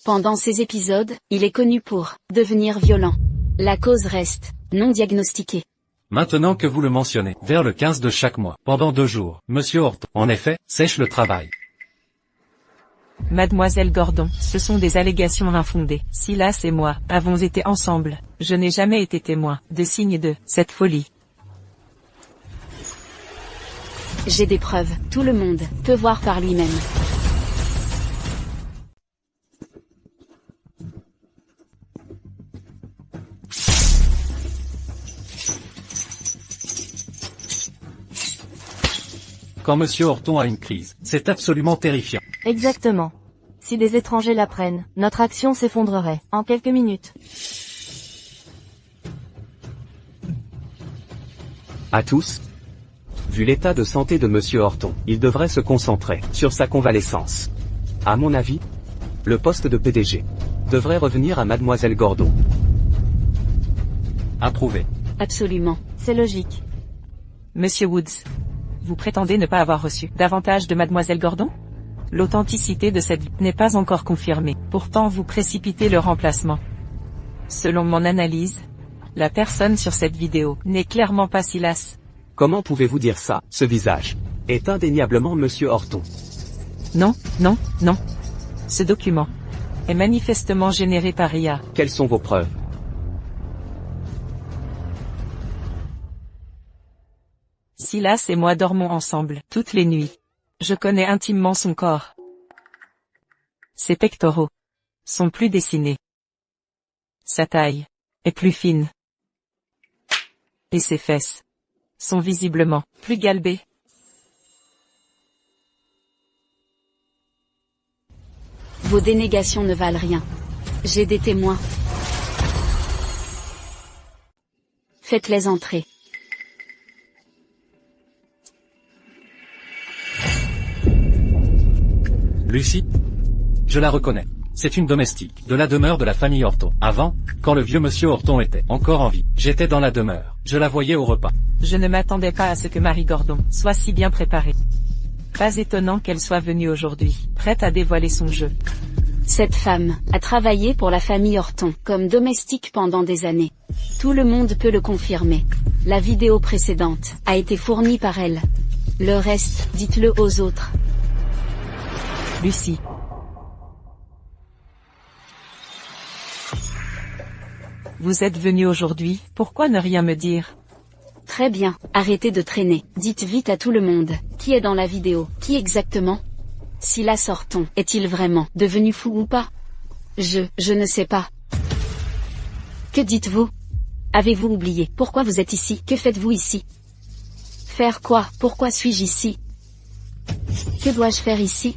Pendant ces épisodes, il est connu pour devenir violent. La cause reste non diagnostiquée. Maintenant que vous le mentionnez, vers le 15 de chaque mois, pendant 2 jours, Monsieur Horton, en effet, sèche le travail. Mademoiselle Gordon, ce sont des allégations infondées. Silas et moi avons été ensemble. Je n'ai jamais été témoin de signes de cette folie. J'ai des preuves. Tout le monde peut voir par lui-même. Quand Monsieur Horton a une crise, c'est absolument terrifiant. Exactement. Si des étrangers la prennent, notre action s'effondrerait, en quelques minutes. À tous. Vu l'état de santé de Monsieur Horton, il devrait se concentrer sur sa convalescence. À mon avis, le poste de PDG devrait revenir à Mademoiselle Gordon. Approuvé. Absolument. C'est logique. Monsieur Woods, vous prétendez ne pas avoir reçu davantage de Mademoiselle Gordon? L'authenticité de cette vie n'est pas encore confirmée. Pourtant vous précipitez le remplacement. Selon mon analyse, la personne sur cette vidéo n'est clairement pas Silas. Comment pouvez-vous dire ça? Ce visage est indéniablement Monsieur Horton. Non, non, non. Ce document est manifestement généré par IA. Quelles sont vos preuves? Silas et moi dormons ensemble, toutes les nuits. Je connais intimement son corps. Ses pectoraux sont plus dessinés. Sa taille est plus fine. Et ses fesses sont visiblement plus galbées. Vos dénégations ne valent rien. J'ai des témoins. Faites-les entrer. Lucie? Je la reconnais. C'est une domestique, de la demeure de la famille Horton. Avant, quand le vieux monsieur Horton était encore en vie, j'étais dans la demeure. Je la voyais au repas. Je ne m'attendais pas à ce que Marie Gordon soit si bien préparée. Pas étonnant qu'elle soit venue aujourd'hui, prête à dévoiler son jeu. Cette femme a travaillé pour la famille Horton comme domestique pendant des années. Tout le monde peut le confirmer. La vidéo précédente a été fournie par elle. Le reste, dites-le aux autres. Lucie. Vous êtes venue aujourd'hui, pourquoi ne rien me dire? Très bien, arrêtez de traîner. Dites vite à tout le monde. Qui est dans la vidéo? Qui exactement? Silas Horton est-il vraiment devenu fou ou pas? Je ne sais pas. Que dites-vous? Avez-vous oublié pourquoi vous êtes ici? Que faites-vous ici? Faire quoi? Pourquoi suis-je ici? Que dois-je faire ici?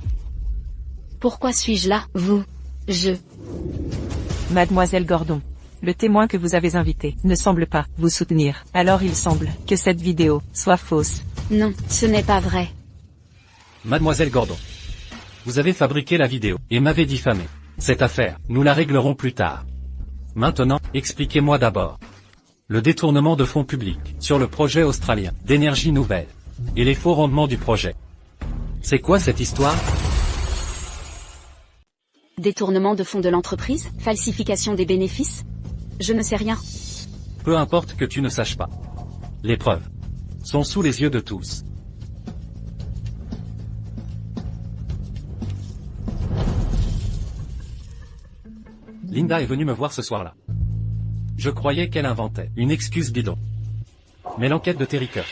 Pourquoi suis-je là? Mademoiselle Gordon. Le témoin que vous avez invité ne semble pas vous soutenir. Alors il semble que cette vidéo soit fausse. Non, ce n'est pas vrai. Mademoiselle Gordon. Vous avez fabriqué la vidéo, et m'avez diffamé. Cette affaire, nous la réglerons plus tard. Maintenant, expliquez-moi d'abord. Le détournement de fonds publics, sur le projet australien, d'énergie nouvelle. Et les faux rendements du projet. C'est quoi cette histoire? Détournement de fonds de l'entreprise? Falsification des bénéfices? Je ne sais rien. Peu importe que tu ne saches pas. Les preuves sont sous les yeux de tous. Linda est venue me voir ce soir-là. Je croyais qu'elle inventait une excuse bidon. Mais l'enquête de Terry Kirk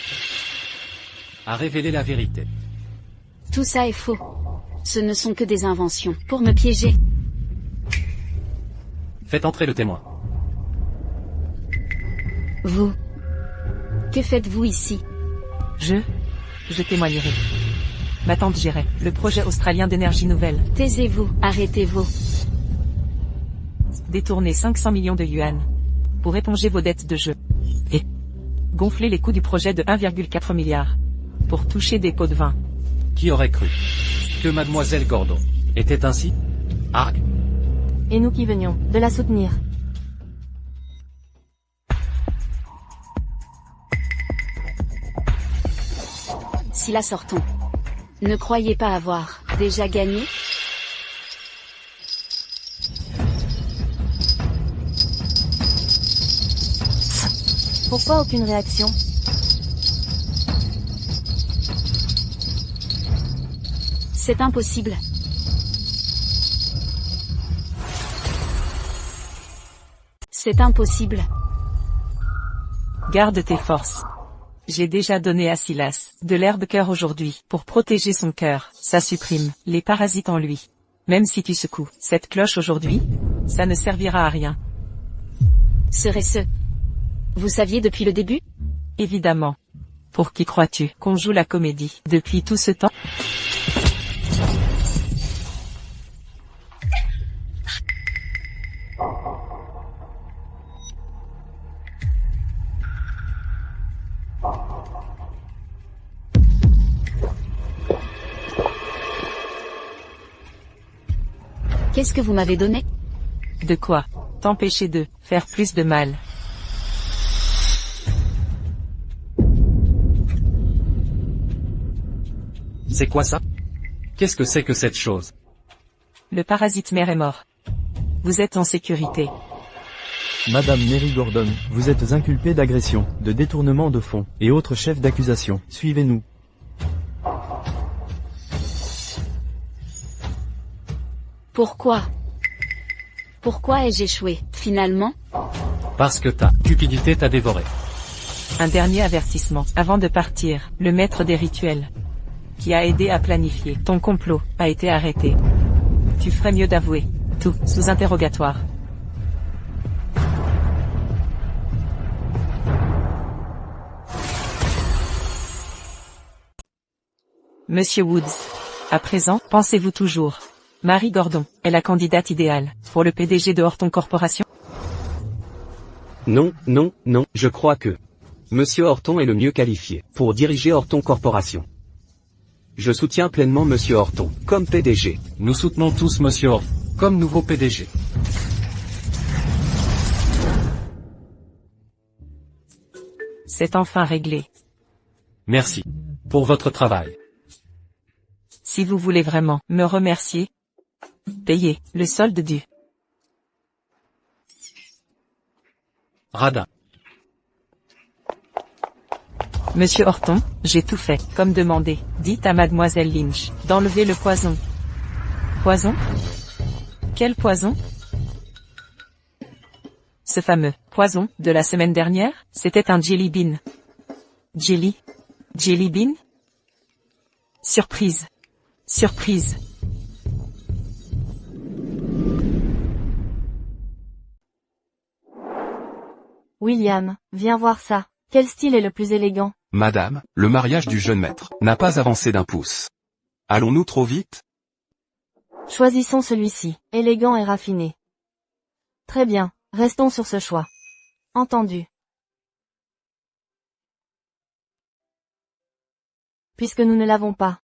a révélé la vérité. Tout ça est faux. Ce ne sont que des inventions, pour me piéger. Faites entrer le témoin. Vous. Que faites-vous ici? Je témoignerai. Ma tante gérait le projet australien d'énergie nouvelle. Taisez-vous, arrêtez-vous. Détourner 500 millions de yuan pour éponger vos dettes de jeu. Et gonfler les coûts du projet de 1,4 milliard pour toucher des pots de vin. Qui aurait cru que Mademoiselle Gordon était ainsi? Arg. Et nous qui venions de la soutenir. Silas Horton. Ne croyez pas avoir déjà gagné? Pourquoi aucune réaction? C'est impossible. C'est impossible. Garde tes forces. J'ai déjà donné à Silas de l'herbe cœur aujourd'hui pour protéger son cœur. Ça supprime les parasites en lui. Même si tu secoues cette cloche aujourd'hui, ça ne servira à rien. Serait-ce? Vous saviez depuis le début? Évidemment. Pour qui crois-tu qu'on joue la comédie depuis tout ce temps? Qu'est-ce que vous m'avez donné? De quoi? T'empêcher de faire plus de mal. C'est quoi ça? Qu'est-ce que c'est que cette chose? Le parasite mère est mort. Vous êtes en sécurité. Madame Mary Gordon, vous êtes inculpée d'agression, de détournement de fonds, et autres chefs d'accusation. Suivez-nous. Pourquoi? Pourquoi ai-je échoué, finalement? Parce que ta cupidité t'a dévoré. Un dernier avertissement avant de partir. Le maître des rituels, qui a aidé à planifier ton complot, a été arrêté. Tu ferais mieux d'avouer tout sous interrogatoire. Monsieur Woods. À présent, pensez-vous toujours Marie Gordon est la candidate idéale pour le PDG de Horton Corporation? Non, non, non, je crois que Monsieur Horton est le mieux qualifié pour diriger Horton Corporation. Je soutiens pleinement Monsieur Horton comme PDG. Nous soutenons tous Monsieur Horton comme nouveau PDG. C'est enfin réglé. Merci pour votre travail. Si vous voulez vraiment me remercier, payez le solde dû. Radin. Monsieur Horton, j'ai tout fait, comme demandé. Dites à mademoiselle Lynch d'enlever le poison. Poison? Quel poison? Ce fameux poison de la semaine dernière, c'était un jelly bean. Jelly bean? Surprise. Surprise. William, viens voir ça. Quel style est le plus élégant? Madame, le mariage du jeune maître n'a pas avancé d'un pouce. Allons-nous trop vite? Choisissons celui-ci, élégant et raffiné. Très bien, restons sur ce choix. Entendu. Puisque nous ne l'avons pas.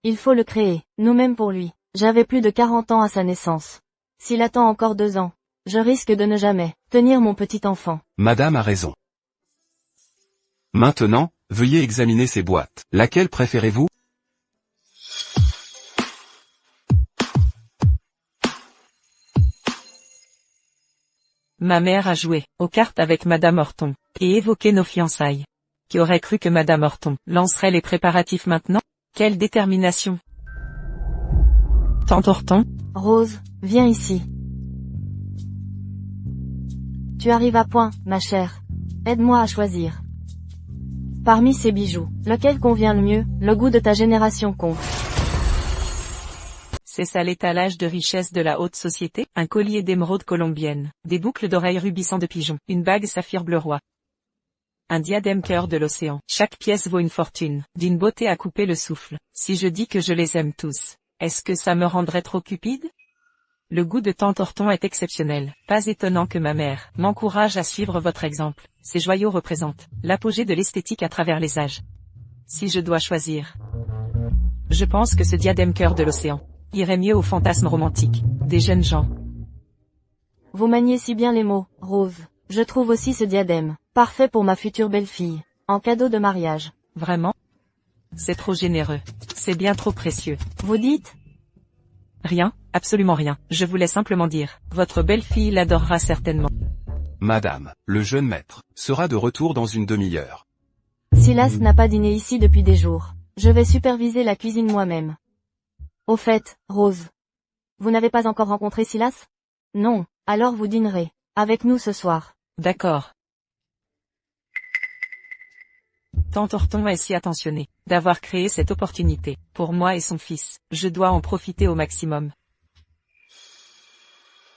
Il faut le créer, nous-mêmes pour lui. J'avais plus de 40 ans à sa naissance. S'il attend encore 2 ans, je risque de ne jamais tenir mon petit enfant. Madame a raison. Maintenant, veuillez examiner ces boîtes. Laquelle préférez-vous? Ma mère a joué aux cartes avec Madame Horton et évoqué nos fiançailles. Qui aurait cru que Madame Horton lancerait les préparatifs maintenant? Quelle détermination! Tante Horton? Rose, viens ici. Tu arrives à point, ma chère. Aide-moi à choisir. Parmi ces bijoux, lequel convient le mieux? Le goût de ta génération compte. C'est ça l'étalage de richesse de la haute société? Un collier d'émeraude colombienne, des boucles d'oreilles rubissant de pigeon, une bague saphir bleu roi. Un diadème cœur de l'océan. Chaque pièce vaut une fortune, d'une beauté à couper le souffle. Si je dis que je les aime tous, est-ce que ça me rendrait trop cupide? Le goût de tante Horton est exceptionnel. Pas étonnant que ma mère m'encourage à suivre votre exemple. Ces joyaux représentent l'apogée de l'esthétique à travers les âges. Si je dois choisir, je pense que ce diadème cœur de l'océan irait mieux au fantasme romantique des jeunes gens. Vous maniez si bien les mots, Rose. Je trouve aussi ce diadème parfait pour ma future belle-fille, en cadeau de mariage. Vraiment? C'est trop généreux. C'est bien trop précieux. Vous dites? Rien, absolument rien. Je voulais simplement dire, votre belle-fille l'adorera certainement. Madame, le jeune maître sera de retour dans une demi-heure. Silas n'a pas dîné ici depuis des jours. Je vais superviser la cuisine moi-même. Au fait, Rose, vous n'avez pas encore rencontré Silas? Non, alors vous dînerez avec nous ce soir. D'accord. Tante Horton est si attentionnée d'avoir créé cette opportunité pour moi et son fils. Je dois en profiter au maximum.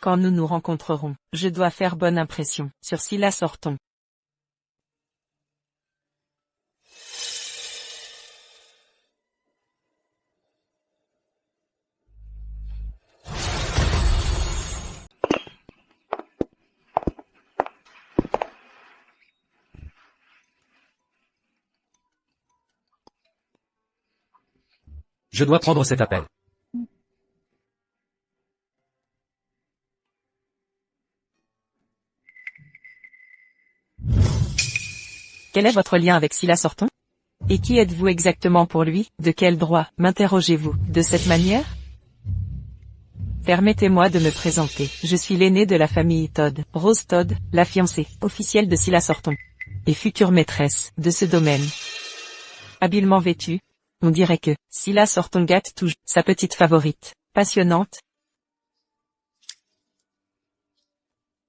Quand nous nous rencontrerons, je dois faire bonne impression sur Silas Horton. Je dois prendre cet appel. Quel est votre lien avec Silas Horton? Et qui êtes-vous exactement pour lui? De quel droit m'interrogez-vous de cette manière? Permettez-moi de me présenter. Je suis l'aînée de la famille Todd, Rose Todd, la fiancée officielle de Silas Horton, et future maîtresse de ce domaine. Habilement vêtue, on dirait que Silas Horton gâte toujours sa petite favorite, passionnante.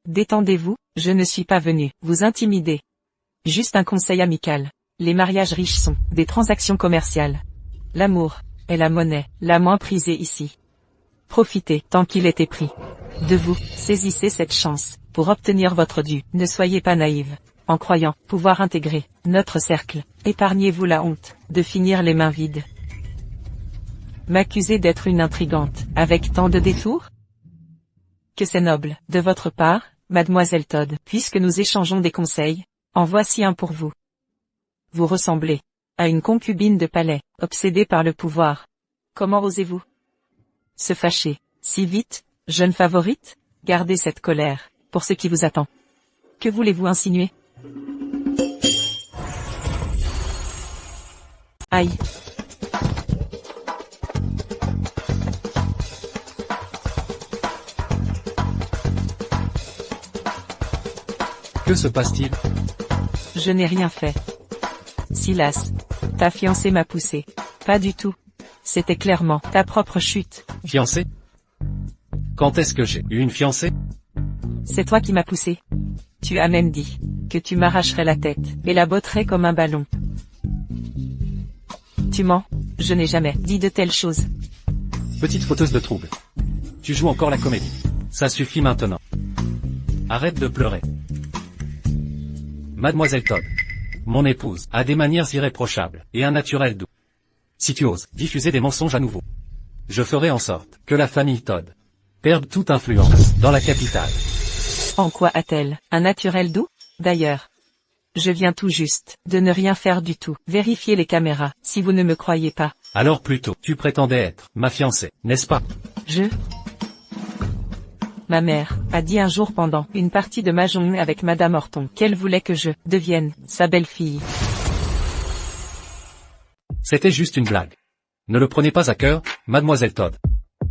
Détendez-vous, je ne suis pas venu vous intimider. Juste un conseil amical. Les mariages riches sont des transactions commerciales. L'amour est la monnaie la moins prisée ici. Profitez tant qu'il était pris de vous, saisissez cette chance pour obtenir votre dû. Ne soyez pas naïve en croyant pouvoir intégrer notre cercle. Épargnez-vous la honte de finir les mains vides. M'accuser d'être une intrigante, avec tant de détours? Que c'est noble, de votre part, mademoiselle Todd, puisque nous échangeons des conseils, en voici un pour vous. Vous ressemblez à une concubine de palais, obsédée par le pouvoir. Comment osez-vous se fâcher si vite, jeune favorite? Gardez cette colère, pour ce qui vous attend. Que voulez-vous insinuer? Aïe. Que se passe-t-il? Je n'ai rien fait. Silas, ta fiancée m'a poussé. Pas du tout. C'était clairement ta propre chute. Fiancée? Quand est-ce que j'ai eu une fiancée? C'est toi qui m'as poussé. Tu as même dit que tu m'arracherais la tête et la botterais comme un ballon. Tu mens, je n'ai jamais dit de telles choses. Petite fauteuse de trouble. Tu joues encore la comédie. Ça suffit maintenant. Arrête de pleurer. Mademoiselle Todd, mon épouse, a des manières irréprochables, et un naturel doux. Si tu oses diffuser des mensonges à nouveau, je ferai en sorte que la famille Todd perde toute influence dans la capitale. En quoi a-t-elle un naturel doux? D'ailleurs, je viens tout juste de ne rien faire du tout. Vérifiez les caméras, si vous ne me croyez pas. Alors plutôt, tu prétendais être ma fiancée, n'est-ce pas? Ma mère a dit un jour pendant une partie de mahjong avec Madame Horton qu'elle voulait que je devienne sa belle-fille. C'était juste une blague. Ne le prenez pas à cœur, mademoiselle Todd.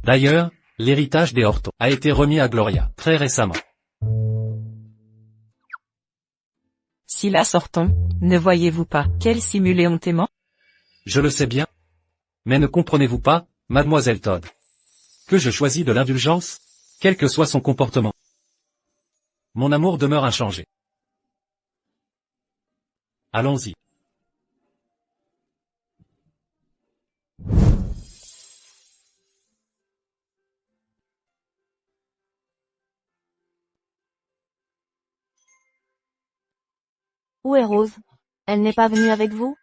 D'ailleurs, l'héritage des Horton a été remis à Gloria très récemment. Silas Horton, ne voyez-vous pas quel simulé hontément? Je le sais bien. Mais ne comprenez-vous pas, mademoiselle Todd, que je choisis de l'indulgence, quel que soit son comportement. Mon amour demeure inchangé. Allons-y. Où est Rose? Elle n'est pas venue avec vous?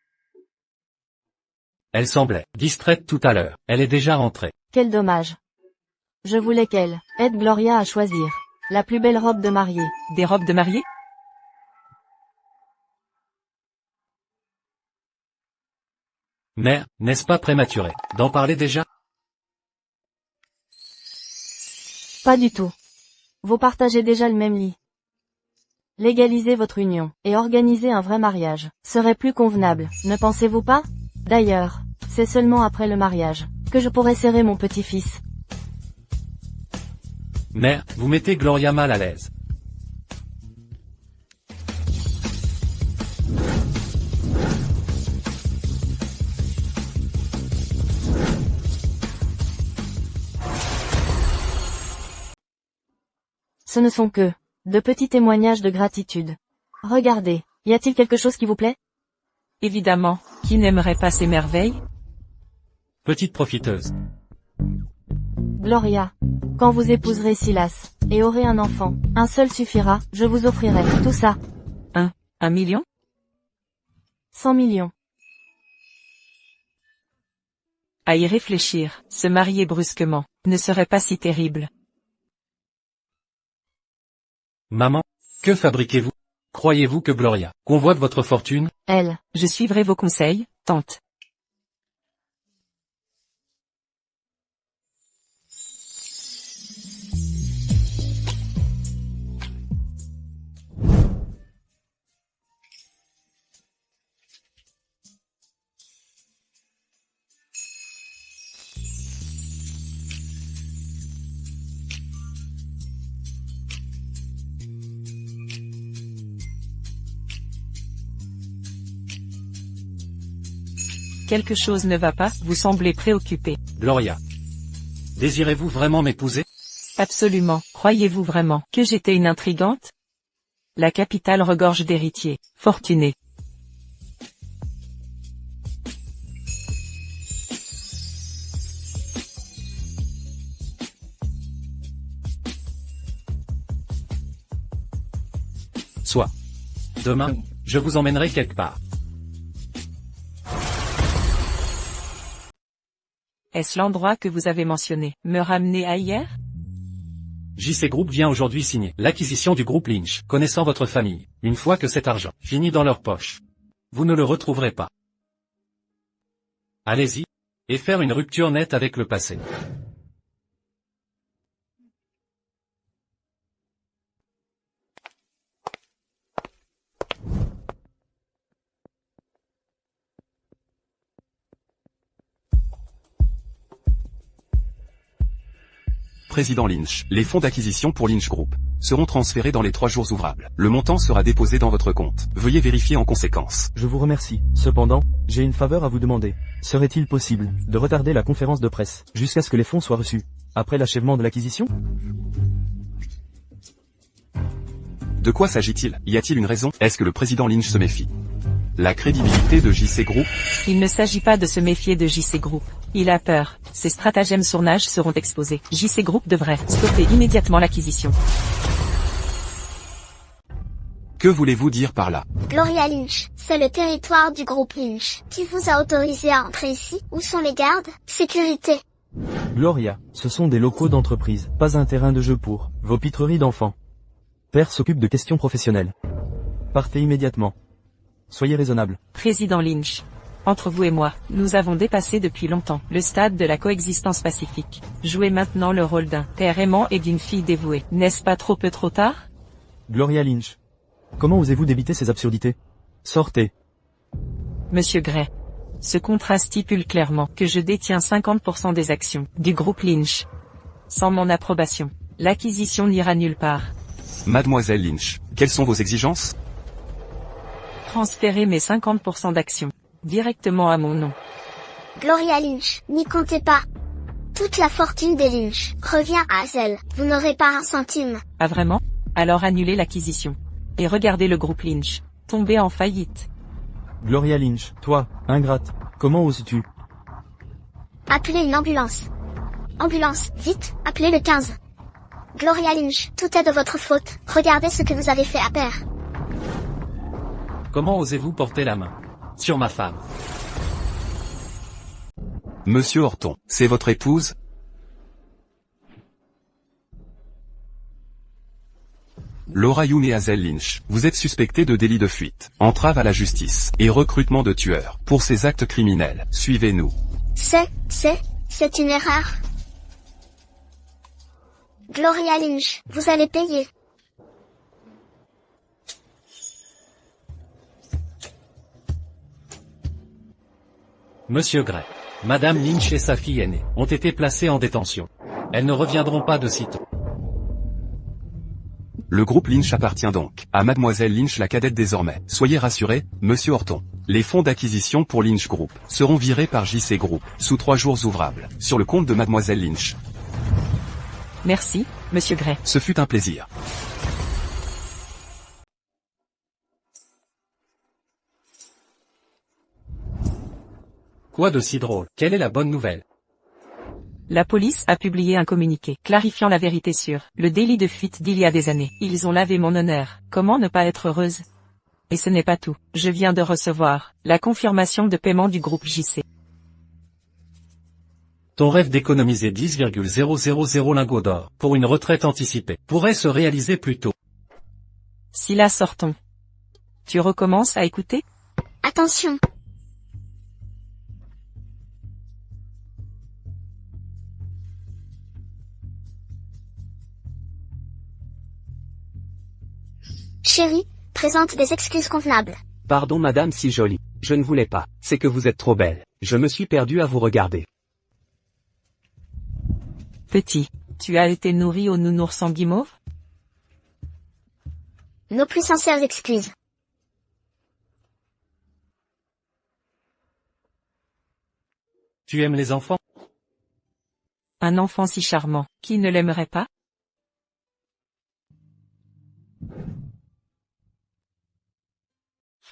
Elle semblait distraite tout à l'heure. Elle est déjà rentrée. Quel dommage. Je voulais qu'elle aide Gloria à choisir la plus belle robe de mariée. Des robes de mariée? Mère, n'est-ce pas prématuré d'en parler déjà? Pas du tout. Vous partagez déjà le même lit. Légaliser votre union et organiser un vrai mariage serait plus convenable, ne pensez-vous pas? D'ailleurs, c'est seulement après le mariage que je pourrai serrer mon petit-fils. Mère, vous mettez Gloria mal à l'aise. Ce ne sont que de petits témoignages de gratitude. Regardez, y a-t-il quelque chose qui vous plaît? Évidemment, qui n'aimerait pas ces merveilles? Petite profiteuse. Gloria, quand vous épouserez Silas, et aurez un enfant, un seul suffira, je vous offrirai tout ça. 1 million? 100 millions. À y réfléchir, se marier brusquement, ne serait pas si terrible. Maman, que fabriquez-vous? Croyez-vous que Gloria convoite votre fortune? Je suivrai vos conseils, tante. Quelque chose ne va pas, vous semblez préoccupé. Gloria, désirez-vous vraiment m'épouser? Absolument. Croyez-vous vraiment que j'étais une intrigante? La capitale regorge d'héritiers, fortunés. Soit. Demain, je vous emmènerai quelque part. Est-ce l'endroit que vous avez mentionné? Me ramener à hier? JC Group vient aujourd'hui signer l'acquisition du groupe Lynch, connaissant votre famille, une fois que cet argent finit dans leur poche. Vous ne le retrouverez pas. Allez-y, et faire une rupture nette avec le passé. Président Lynch, les fonds d'acquisition pour Lynch Group seront transférés dans les 3 jours ouvrables. Le montant sera déposé dans votre compte. Veuillez vérifier en conséquence. Je vous remercie. Cependant, j'ai une faveur à vous demander. Serait-il possible de retarder la conférence de presse jusqu'à ce que les fonds soient reçus, après l'achèvement de l'acquisition? De quoi s'agit-il? Y a-t-il une raison? Est-ce que le président Lynch se méfie? La crédibilité de JC Group? Il ne s'agit pas de se méfier de JC Group. Il a peur. Ses stratagèmes sournages seront exposés. JC Group devrait stopper immédiatement l'acquisition. Que voulez-vous dire par là? Gloria Lynch, c'est le territoire du groupe Lynch. Qui vous a autorisé à entrer ici? Où sont les gardes? Sécurité. Gloria, ce sont des locaux d'entreprise, pas un terrain de jeu pour vos pitreries d'enfants. Père s'occupe de questions professionnelles. Partez immédiatement. Soyez raisonnable. Président Lynch. Entre vous et moi, nous avons dépassé depuis longtemps le stade de la coexistence pacifique. Jouez maintenant le rôle d'un père aimant et d'une fille dévouée. N'est-ce pas trop peu trop tard? Gloria Lynch. Comment osez-vous débiter ces absurdités? Sortez. Monsieur Gray. Ce contrat stipule clairement que je détiens 50% des actions du groupe Lynch. Sans mon approbation, l'acquisition n'ira nulle part. Mademoiselle Lynch, quelles sont vos exigences? Transférez mes 50% d'actions directement à mon nom. Gloria Lynch, n'y comptez pas. Toute la fortune des Lynch revient à Hazel. Vous n'aurez pas un centime. Ah vraiment? Alors annulez l'acquisition. Et regardez le groupe Lynch tomber en faillite. Gloria Lynch, toi, ingrate, comment oses-tu? Appelez une ambulance. Ambulance, vite, appelez le 15. Gloria Lynch, tout est de votre faute. Regardez ce que vous avez fait à Père. Comment osez-vous porter la main sur ma femme? Monsieur Horton, c'est votre épouse? Laura Yoon et Hazel Lynch, vous êtes suspectés de délit de fuite, entrave à la justice, et recrutement de tueurs, pour ces actes criminels. Suivez-nous. C'est une erreur. Gloria Lynch, vous allez payer. Monsieur Gray, Madame Lynch et sa fille aînée ont été placées en détention. Elles ne reviendront pas de sitôt. Le groupe Lynch appartient donc à Mademoiselle Lynch la cadette désormais. Soyez rassuré, Monsieur Horton. Les fonds d'acquisition pour Lynch Group seront virés par JC Group, sous 3 jours ouvrables, sur le compte de Mademoiselle Lynch. Merci, Monsieur Gray. Ce fut un plaisir. Quoi de si drôle? Quelle est la bonne nouvelle? La police a publié un communiqué clarifiant la vérité sur le délit de fuite d'il y a des années. Ils ont lavé mon honneur. Comment ne pas être heureuse? Et ce n'est pas tout. Je viens de recevoir la confirmation de paiement du groupe JC. Ton rêve d'économiser 10,000 lingots d'or pour une retraite anticipée pourrait se réaliser plus tôt. Si là sortons. Tu recommences à écouter? Attention. Chérie, présente des excuses convenables. Pardon madame si jolie. Je ne voulais pas. C'est que vous êtes trop belle. Je me suis perdu à vous regarder. Petit, tu as été nourri au nounours en guimauve? Nos plus sincères excuses. Tu aimes les enfants? Un enfant si charmant, qui ne l'aimerait pas?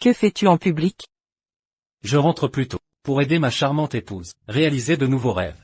Que fais-tu en public? Je rentre plus tôt, pour aider ma charmante épouse, réaliser de nouveaux rêves.